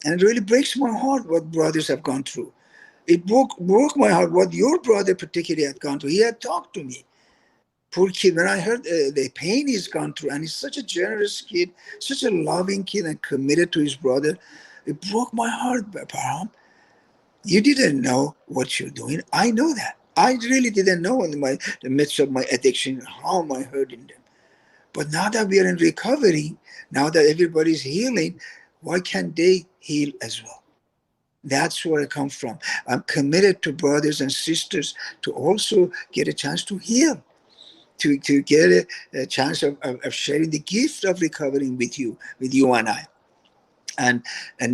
And it really breaks my heart what brothers have gone through. It broke my heart what your brother particularly had gone through. He had talked to me. Poor kid. When I heard the pain he's gone through, and he's such a generous kid, such a loving kid, and committed to his brother, it broke my heart, Parham. You didn't know what you're doing. I know that. I really didn't know in the midst of my addiction how am I hurting them. But now that we are in recovery, now that everybody's healing, why can't they heal as well? That's where I come from. I'm committed to brothers and sisters to also get a chance to heal, to get a chance of sharing the gift of recovering with you and I. And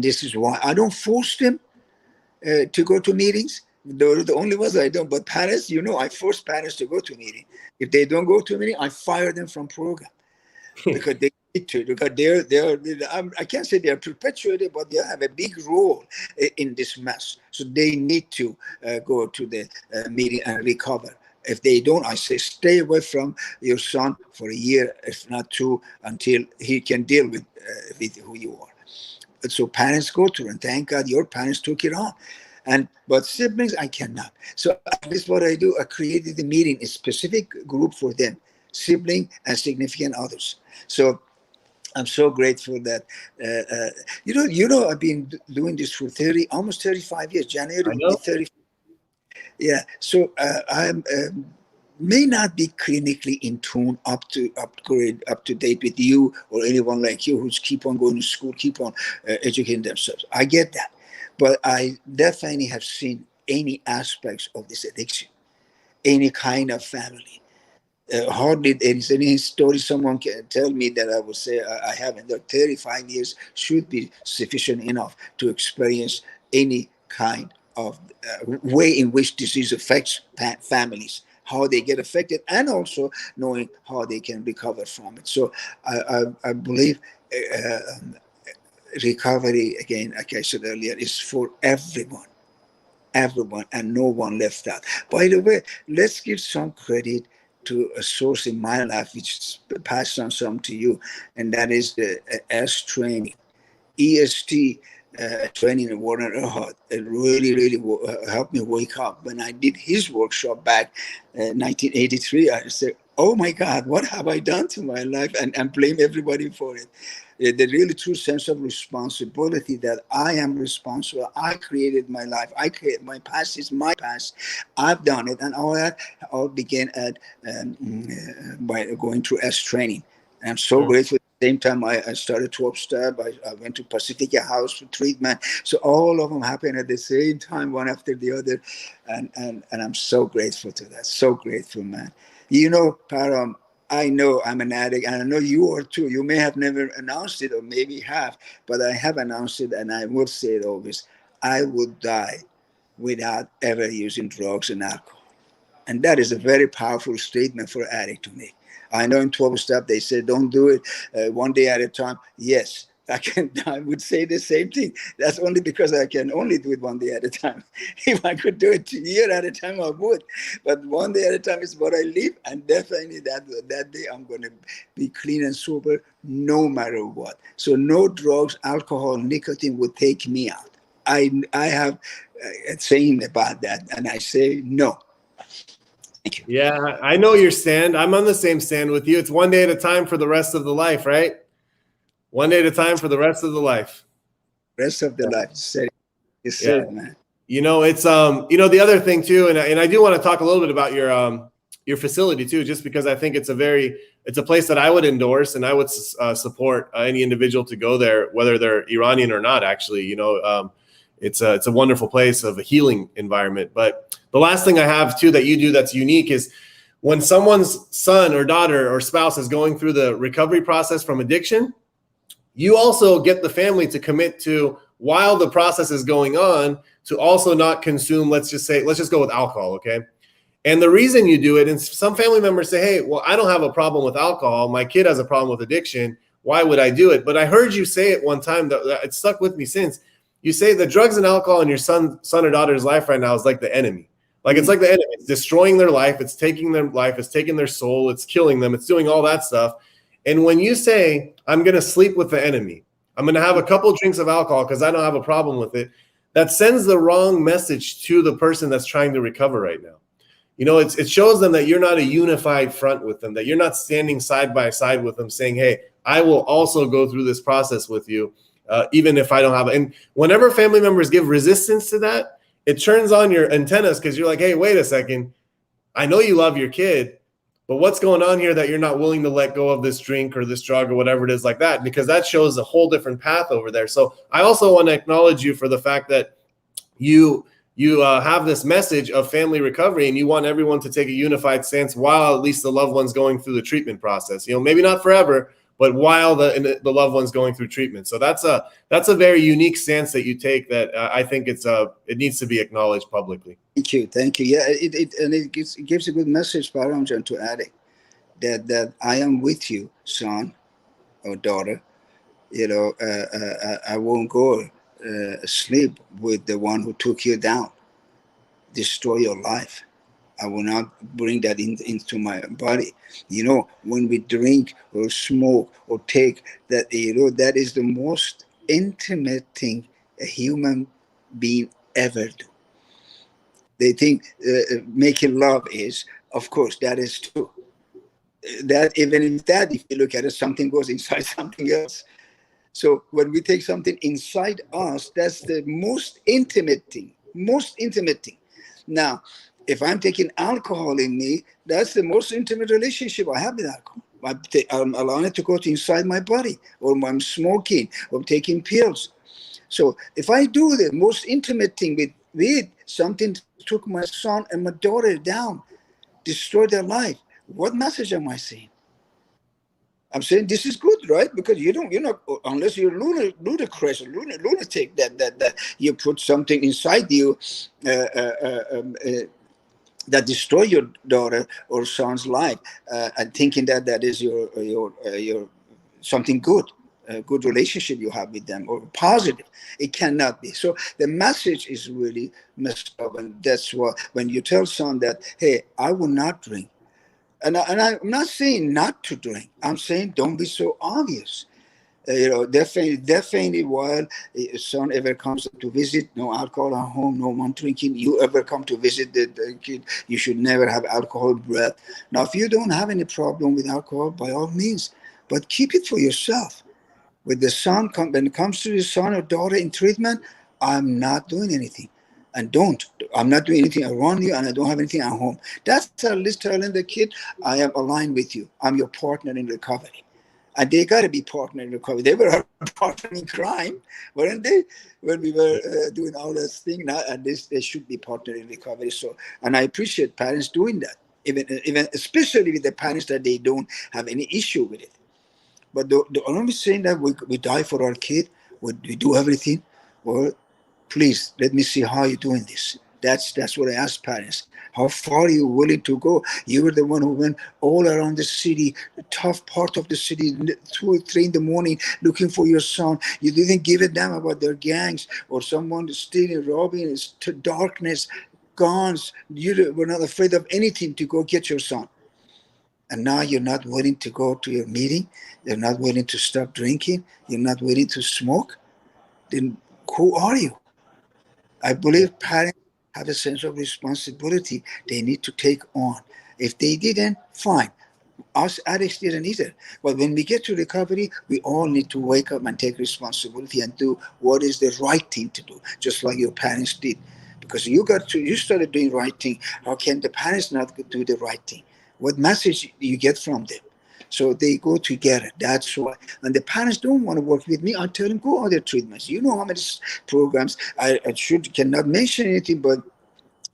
this is why I don't force them to go to meetings. They're the only ones I don't. But parents, I force parents to go to meeting. If they don't go to a meeting, I fire them from program because they need to. Because I can't say they're perpetuated, but they have a big role in this mess. So they need to go to the meeting and recover. If they don't, I say stay away from your son for a year, if not two, until he can deal with who you are. So parents go through, and thank God your parents took it on. But siblings, I cannot. So this is what I do. I created a meeting, a specific group for them, sibling and significant others. So I'm so grateful that I've been doing this for almost 35 years. January I will be know. 30. Yeah. So I'm may not be clinically in tune, up to date with you or anyone like you who's keep on going to school, keep on educating themselves. I get that, but I definitely have seen any aspects of this addiction, any kind of family. Hardly there is any story someone can tell me that I would say I haven't. 35 years should be sufficient enough to experience any kind of way in which disease affects families, how they get affected, and also knowing how they can recover from it. So I believe uh, recovery, again, like I said earlier, is for everyone, and no one left out. By the way, let's give some credit to a source in my life which passed on some to you, and that is the S training. EST training in Warren Earhart. It really helped me wake up. When I did his workshop back in 1983, I said, oh my God, what have I done to my life? And blame everybody for it. The really true sense of responsibility that I am responsible. I created my life. I created my past. Is my past. I've done it. And all that all began by going through S training. And I'm so grateful. Same time I started 12-step, I went to Pacifica House for treatment. So all of them happened at the same time, one after the other. And I'm so grateful to that. So grateful, man. Param, I know I'm an addict, and I know you are too. You may have never announced it, or maybe have, but I have announced it, and I will say it always. I would die without ever using drugs and alcohol. And that is a very powerful statement for an addict to make. I know in 12-step they say don't do it one day at a time. Yes, I would say the same thing. That's only because I can only do it one day at a time. If I could do it a year at a time, I would. But one day at a time is what I live, and definitely that day I'm going to be clean and sober no matter what. So no drugs, alcohol, nicotine would take me out. I have a saying about that, and I say no. Thank you. Yeah, I know your stand. I'm on the same stand with you. It's one day at a time for the rest of the life, right? One day at a time for the rest of the life. Rest of the life. You said it, man. It's the other thing too, and I do want to talk a little bit about your facility too, just because I think it's a place that I would endorse, and I would support any individual to go there, whether they're Iranian or not. Actually, it's a wonderful place of a healing environment. But the last thing I have too that you do that's unique is when someone's son or daughter or spouse is going through the recovery process from addiction, you also get the family to commit to, while the process is going on, to also not consume, let's just go with alcohol, okay? And the reason you do it, and some family members say, hey, well, I don't have a problem with alcohol. My kid has a problem with addiction. Why would I do it? But I heard you say it one time that it stuck with me since. You say the drugs and alcohol in your son or daughter's life right now is like the enemy. Like it's like the enemy. It's destroying their life. It's taking their life. It's taking their soul. It's killing them. It's doing all that stuff. And when you say, I'm going to sleep with the enemy, I'm going to have a couple drinks of alcohol because I don't have a problem with it, that sends the wrong message to the person that's trying to recover right now. You know, it shows them that you're not a unified front with them, that you're not standing side by side with them saying, hey, I will also go through this process with you, even if I don't have it. And whenever family members give resistance to that, it turns on your antennas because you're like, hey, wait a second. I know you love your kid, but what's going on here that you're not willing to let go of this drink or this drug or whatever it is like that? Because that shows a whole different path over there. So I also want to acknowledge you for the fact that you have this message of family recovery, and you want everyone to take a unified stance while at least the loved one's going through the treatment process. You know, maybe not forever, but while the loved one's going through treatment. So that's a very unique stance that you take that I think it needs to be acknowledged publicly. Thank you. Yeah, it gives a good message, Paramjan, to addict that I am with you, son or daughter. You know, I won't go sleep with the one who took you down, destroy your life. I will not bring that into my body. You know, when we drink or smoke or take that, you know, that is the most intimate thing a human being ever do. They think making love is, of course, that is true. That even if that, if you look at it, something goes inside something else. So when we take something inside us, that's the most intimate thing. Most intimate thing. Now, if I'm taking alcohol in me, that's the most intimate relationship I have with alcohol. I'm allowing it to go to inside my body, or I'm smoking, or taking pills. So if I do the most intimate thing with something took my son and my daughter down, destroyed their life, what message am I saying? I'm saying this is good, right? Because you're not, unless you're ludicrous, lunatic, that you put something inside you uh, uh, uh, um, uh, that destroy your daughter or son's life, and thinking that is your something good, a good relationship you have with them, or positive. It cannot be. So the message is really messed up, and that's why when you tell son that, hey, I will not drink. I'm not saying not to drink. I'm saying don't be so obvious. You know, definitely while son ever comes to visit, no alcohol at home, no one drinking. You ever come to visit the kid, you should never have alcohol breath. Now, if you don't have any problem with alcohol, by all means, but keep it for yourself. With the son, when it comes to the son or daughter in treatment, I'm not doing anything. And don't. I'm not doing anything around you, and I don't have anything at home. That's at least telling the kid, I am aligned with you. I'm your partner in recovery. And they got to be partner in recovery. They were our partner in crime, weren't they? When we were doing all this thing, now at least they should be partner in recovery. So, and I appreciate parents doing that, even especially with the parents that they don't have any issue with it. But I'm not saying that we die for our kid, we do everything. Well, please let me see how you're doing this. That's what I ask parents. How far are you willing to go? You were the one who went all around the city, the tough part of the city, 2 or 3 in the morning, looking for your son. You didn't give a damn about their gangs or someone stealing, robbing. It's to darkness, guns. You were not afraid of anything to go get your son. And now you're not willing to go to your meeting. You're not willing to stop drinking. You're not willing to smoke. Then who are you? I believe parents have a sense of responsibility they need to take on. If they didn't, fine. Us addicts didn't either. But when we get to recovery, we all need to wake up and take responsibility and do what is the right thing to do, just like your parents did. Because you started doing right thing. How can the parents not do the right thing? What message do you get from them? So they go together. That's why. And the parents don't want to work with me. I tell them go other treatments. You know how many programs I cannot mention anything, but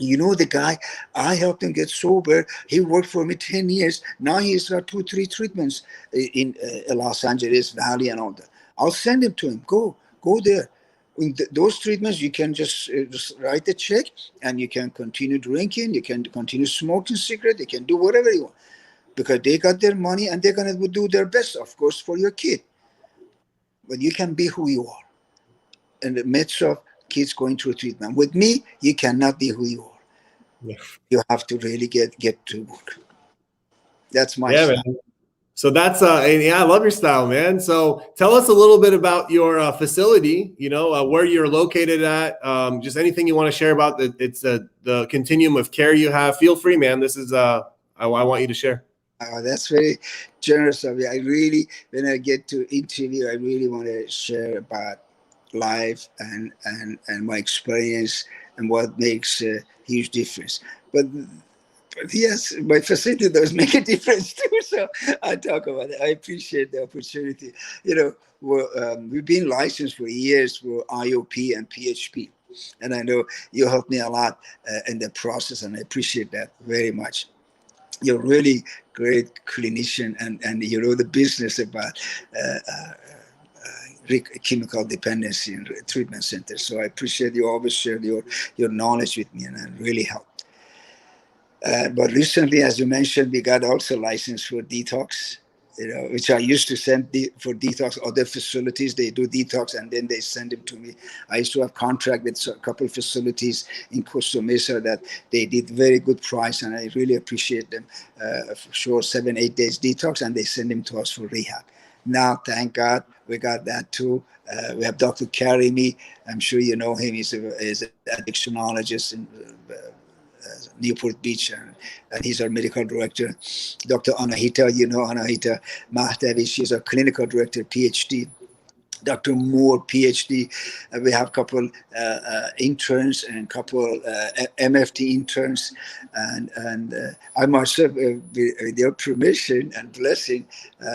you know the guy, I helped him get sober. He worked for me 10 years. Now he's got 2, 3 treatments in Los Angeles Valley and all that. I'll send him to him. Go there. In those treatments, you can just write a check, and you can continue drinking. You can continue smoking cigarette. You can do whatever you want, because they got their money and they're going to do their best, of course, for your kid. But you can be who you are in the midst of kids going through treatment. With me, you cannot be who you are. Yeah. You have to really get to work. That's my man. So that's and yeah, I love your style, man. So tell us a little bit about your facility. Where you're located at. Just anything you want to share about the continuum of care you have. Feel free, man. This is I want you to share. That's very generous of you. I really, when I get to interview, I really want to share about life and my experience and what makes a huge difference. But yes, my facility does make a difference too. So I talk about it. I appreciate the opportunity. We've been licensed for years for IOP and PHP. And I know you helped me a lot in the process, and I appreciate that very much. You're really great clinician, and you know the business about chemical dependency and treatment centers. So I appreciate you always share your knowledge with me, and really help. But recently, as you mentioned, we got also licensed for detox, which I used to send for detox other facilities. They do detox and then they send them to me. I used to have contract with a couple of facilities in Costa Mesa that they did very good price, and I really appreciate them. For sure, 7-8 days detox, and they send them to us for rehab. Now, thank God, we got that too. We have Dr. Karimi. I'm sure you know him. He's an addictionologist in Newport Beach, and he's our medical director. Dr. Anahita, Anahita Mahdavi, she's our clinical director, PhD. Dr. Moore, PhD. We have a couple interns and a couple MFT interns. And I myself, with their permission and blessing,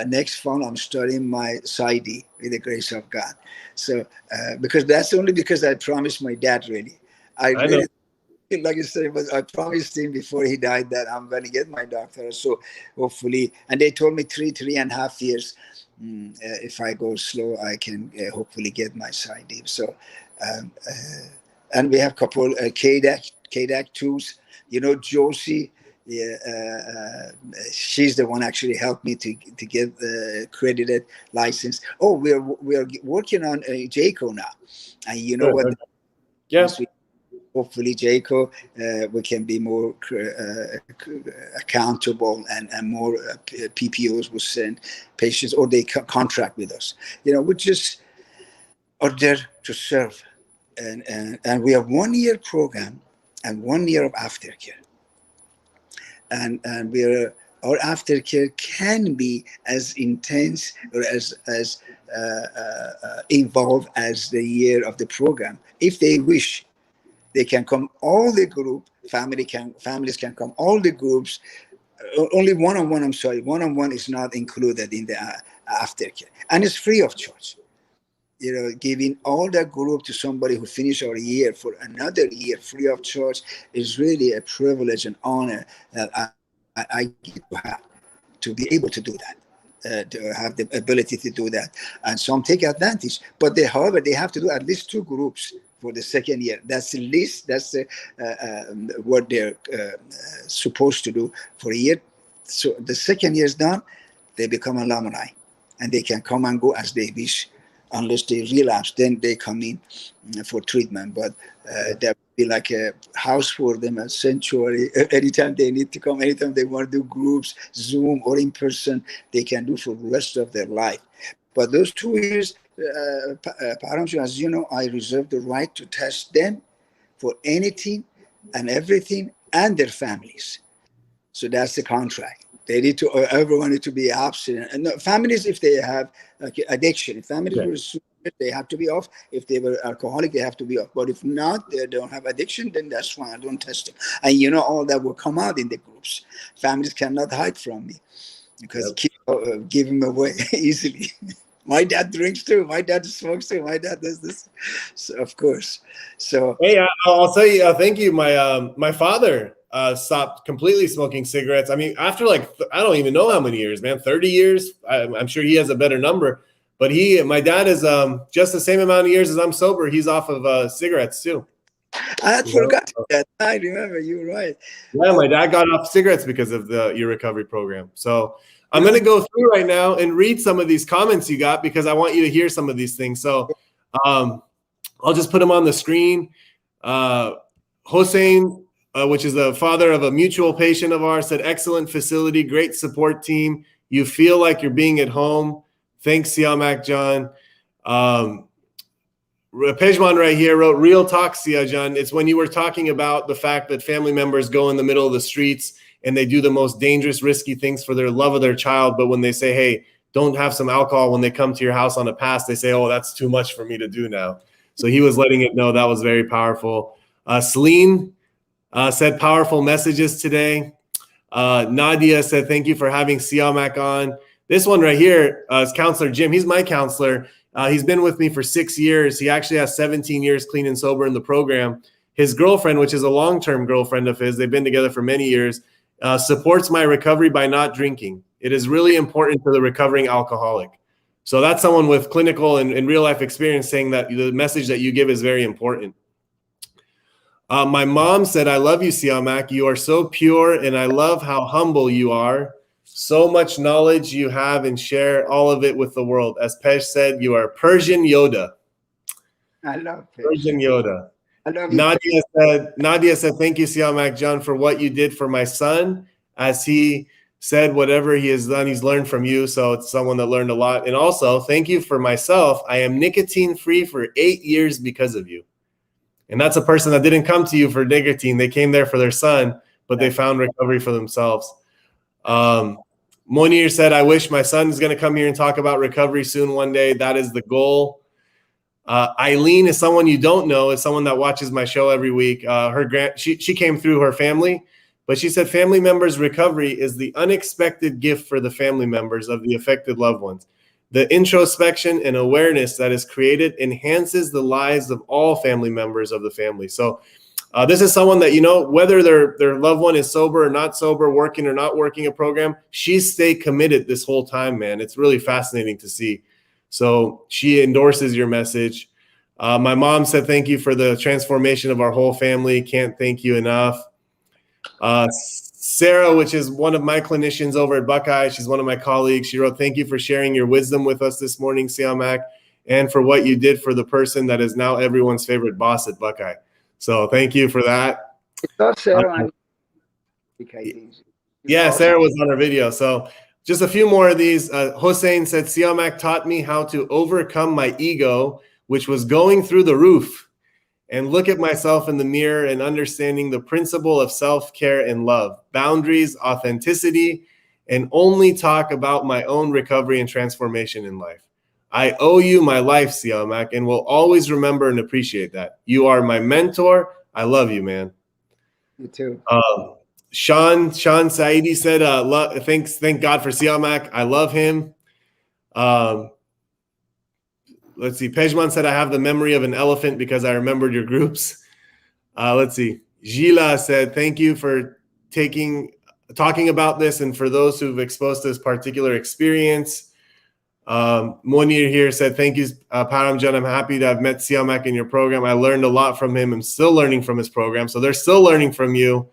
next fall I'm starting my PsyD with the grace of God. So, because that's only because I promised my dad, really. I really, like I said, but I promised him before he died that I'm going to get my doctorate. So hopefully, and they told me 3.5 years. If I go slow, I can hopefully get my PsyD. So, and we have a couple KDAC tools. Josie, she's the one actually helped me to get the accredited license. Oh, we are working on JACO now, and you know what? Yeah. Hopefully, JACO, we can be more accountable, and more PPOs will send patients, or they contract with us. We just are there to serve. And we have 1 year program and 1 year of aftercare. And our aftercare can be as intense or as involved as the year of the program, if they wish. They can come, all the group, families can come, all the groups. Only one-on-one, one-on-one is not included in the aftercare. And it's free of charge. Giving all that group to somebody who finished our year for another year free of charge is really a privilege and honor that I get to have, to be able to do that. To have the ability to do that. And some take advantage. But however, they have to do at least 2 groups for the second year. That's the least. That's what they're supposed to do for a year. So the second year is done, they become alumni, and they can come and go as they wish, unless they relapse. Then they come in for treatment. But that would be like a house for them, a sanctuary. Anytime they need to come, anytime they want to do groups, Zoom or in person, they can do for the rest of their life. But those 2 years, Paramshu, as you know, I reserve the right to test them for anything and everything and their families. So that's the contract. They need to, everyone need to be abstinent. And families, if they have addiction, if families were suicidal, they have to be off. If they were alcoholic, they have to be off. But if not, they don't have addiction, then that's fine. I don't test them. And all that will come out in the groups. Families cannot hide from me, because kids give them away easily. My dad drinks too. My dad smokes too. My dad does this. So, of course. So hey, I'll tell you. Thank you. My father stopped completely smoking cigarettes. I mean, after I don't even know how many years, man. 30 years. I'm sure he has a better number. But my dad is just the same amount of years as I'm sober. He's off of cigarettes too. I had forgotten that. I remember. You're right. Yeah, my dad got off cigarettes because of your recovery program. So I'm going to go through right now and read some of these comments you got, because I want you to hear some of these things. So I'll just put them on the screen. Hossein, which is the father of a mutual patient of ours, said, excellent facility, great support team. You feel like you're being at home. Thanks, Siamak John. Pejman right here wrote, real talk, Sia John. It's when you were talking about the fact that family members go in the middle of the streets and they do the most dangerous, risky things for their love of their child. But when they say, hey, don't have some alcohol when they come to your house on a pass, they say, oh, that's too much for me to do now. So he was letting it know that was very powerful. Celine said powerful messages today. Nadia said, thank you for having Siamak on. This one right here is Counselor Jim. He's my counselor. He's been with me for 6 years. He actually has 17 years clean and sober in the program. His girlfriend, which is a long-term girlfriend of his, they've been together for many years, supports my recovery by not drinking. It is really important to the recovering alcoholic. So that's someone with clinical and real-life experience saying that the message that you give is very important. My mom said, I love you, Siamak. You are so pure, and I love how humble you are. So much knowledge you have and share all of it with the world. As Pesh said, you are Persian Yoda. I love Pesh. Persian Yoda. I love you. Nadia said, thank you, Siamak John, for what you did for my son. As he said, whatever he has done, he's learned from you. So it's someone that learned a lot. And also, thank you for myself. I am nicotine-free for 8 years because of you. And that's a person that didn't come to you for nicotine. They came there for their son, but they found recovery for themselves. Monir said, I wish my son is going to come here and talk about recovery soon one day. That is the goal. Eileen is someone you don't know, is someone that watches my show every week. She came through her family, but she said family members' recovery is the unexpected gift for the family members of the affected loved ones. The introspection and awareness that is created enhances the lives of all family members of the family. So this is someone that, you know, whether their loved one is sober or not sober, working or not working a program, she stayed committed this whole time, man. It's really fascinating to see. So she endorses your message. My mom said, thank you for the transformation of our whole family. Can't thank you enough. Sarah, which is one of my clinicians over at Buckeye, she's one of my colleagues. She wrote, thank you for sharing your wisdom with us this morning, Siamak, and for what you did for the person that is now everyone's favorite boss at Buckeye. So thank you for that. Sarah, yeah, Sarah was on our video. So just a few more of these. Hossein said, Siamak taught me how to overcome my ego, which was going through the roof, and look at myself in the mirror and understanding the principle of self-care and love, boundaries, authenticity, and only talk about my own recovery and transformation in life. I owe you my life, Siamak, and will always remember and appreciate that. You are my mentor. I love you, man. You too. Sean Saidi said, thank God for Siamak. I love him. Let's see. Pejman said, I have the memory of an elephant because I remembered your groups. Let's see. Gila said, thank you for talking about this and for those who've exposed to this particular experience. Monir here said, thank you, Paramjan. I'm happy to have met Siamak in your program. I learned a lot from him. I'm still learning from his program. So they're still learning from you.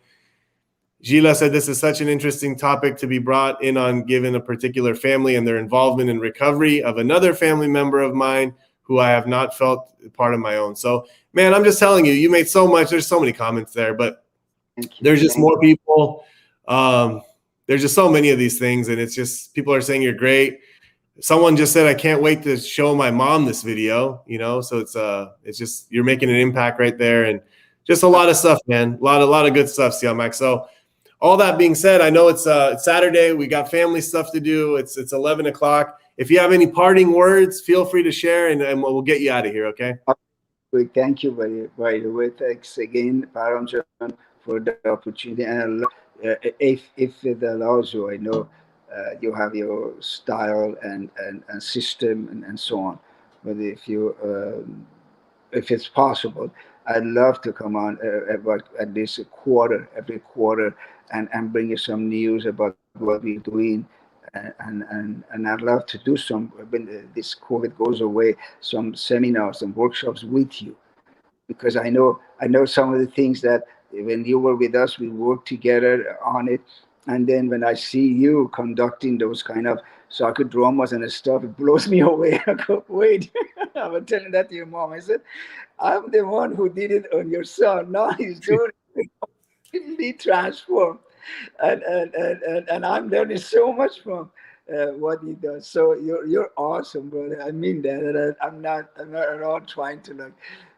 Gila said, this is such an interesting topic to be brought in on, given a particular family and their involvement in recovery of another family member of mine who I have not felt part of my own. So, man, I'm just telling you, you made so much. There's so many comments there, but there's just more people. There's just so many of these things, and it's just people are saying you're great. Someone just said, I can't wait to show my mom this video, you know, so it's just, you're making an impact right there, and just a lot of stuff, man. A lot of good stuff, Siamak. So all that being said, I know it's Saturday. We got family stuff to do. It's 11 o'clock. If you have any parting words, feel free to share, and we'll get you out of here, okay? Thank you by the way. Thanks again, Paramjan, for the opportunity. And if it allows you, I know you have your style and system and so on. But if it's possible, I'd love to come on about at least every quarter, and bring you some news about what we're doing, and I'd love to do some, when this COVID goes away, some seminars and workshops with you, because I know some of the things that when you were with us, we worked together on it. And then when I see you conducting those kind of psychodramas and stuff, it blows me away. I go, wait, I was telling that to your mom. I said, I'm the one who did it on your son. Now he's doing it. Completely transformed. And I'm learning so much from what he does. So you're awesome, brother. I mean that, and I'm not at all trying to like,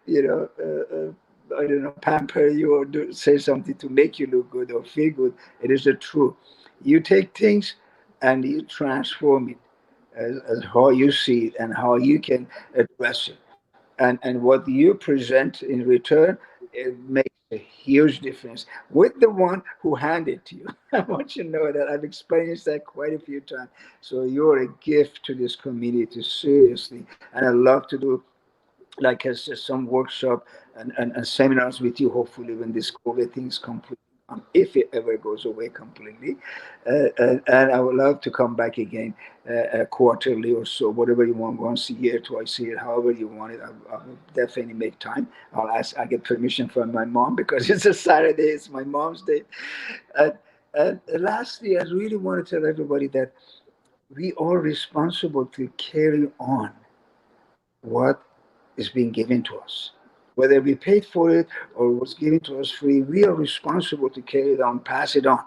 you know, I don't know, pamper you or say something to make you look good or feel good. It is the truth. You take things and you transform it as how you see it and how you can address it, and what you present in return, it makes a huge difference with the one who handed it to you. I want you to know that I've experienced that quite a few times. So you're a gift to this community, seriously, and I love to do like as some workshop and seminars with you, hopefully when this COVID thing is complete, if it ever goes away completely. And I would love to come back again quarterly or so, whatever you want, once a year, twice a year, however you want it. I'll definitely make time. I get permission from my mom because it's a Saturday, it's my mom's day. And, and lastly, I really want to tell everybody that we are responsible to carry on what is being given to us. Whether we paid for it or was given to us free, we are responsible to carry it on, pass it on,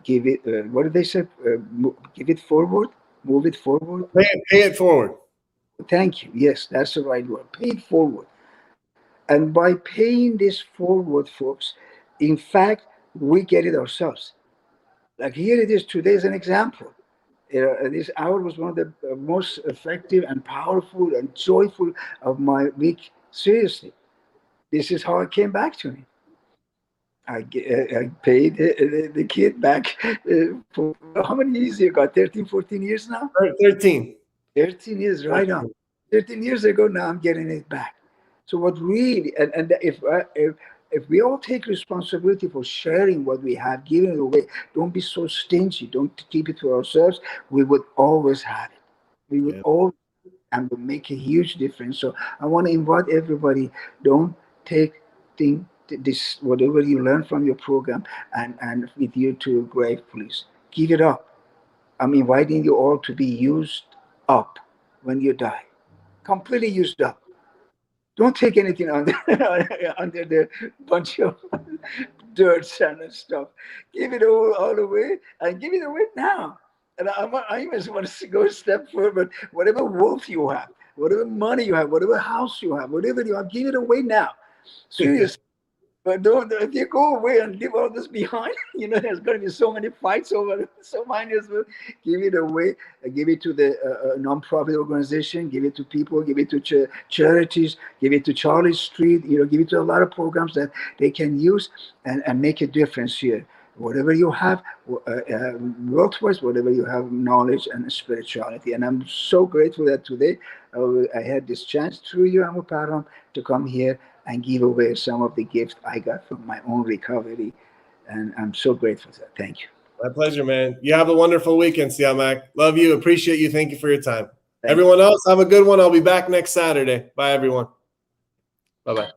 give it, what did they say? Give it forward, move it forward. Pay it forward. Thank you. Yes, that's the right word. Pay it forward. And by paying this forward, folks, in fact, we get it ourselves. Like here it is today as an example. This hour was one of the most effective and powerful and joyful of my week. Seriously, this is how it came back to me. I paid the kid back for how many years you got? 13, 14 years now? 13. 13 years, right on. 13 years ago, now I'm getting it back. So what really, and if we all take responsibility for sharing what we have, giving it away, don't be so stingy, don't keep it to ourselves, we would always have it. We would always, and will make a huge difference. So I want to invite everybody, don't take this, whatever you learn from your program and with you to a grave, please. Give it up. I'm inviting you all to be used up when you die. Completely used up. Don't take anything under under the bunch of dirt and stuff. Give it all away and give it away now. And I even want to go a step further. Whatever wealth you have, whatever money you have, whatever house you have, whatever you have, give it away now. Seriously. But don't, if you go away and leave all this behind, there's going to be so many fights over it. So mine as well. Give it away. Give it to the non-profit organization. Give it to people. Give it to charities. Give it to Charlie Street. Give it to a lot of programs that they can use and make a difference here. Whatever you have, wealth-wise, whatever you have, knowledge and spirituality. And I'm so grateful that today I had this chance through you, Amuparam, to come here and give away some of the gifts I got from my own recovery. And I'm so grateful for that. Thank you. My pleasure, man. You have a wonderful weekend, Siamak. Love you. Appreciate you. Thank you for your time. Everyone else, have a good one. I'll be back next Saturday. Bye, everyone. Bye-bye.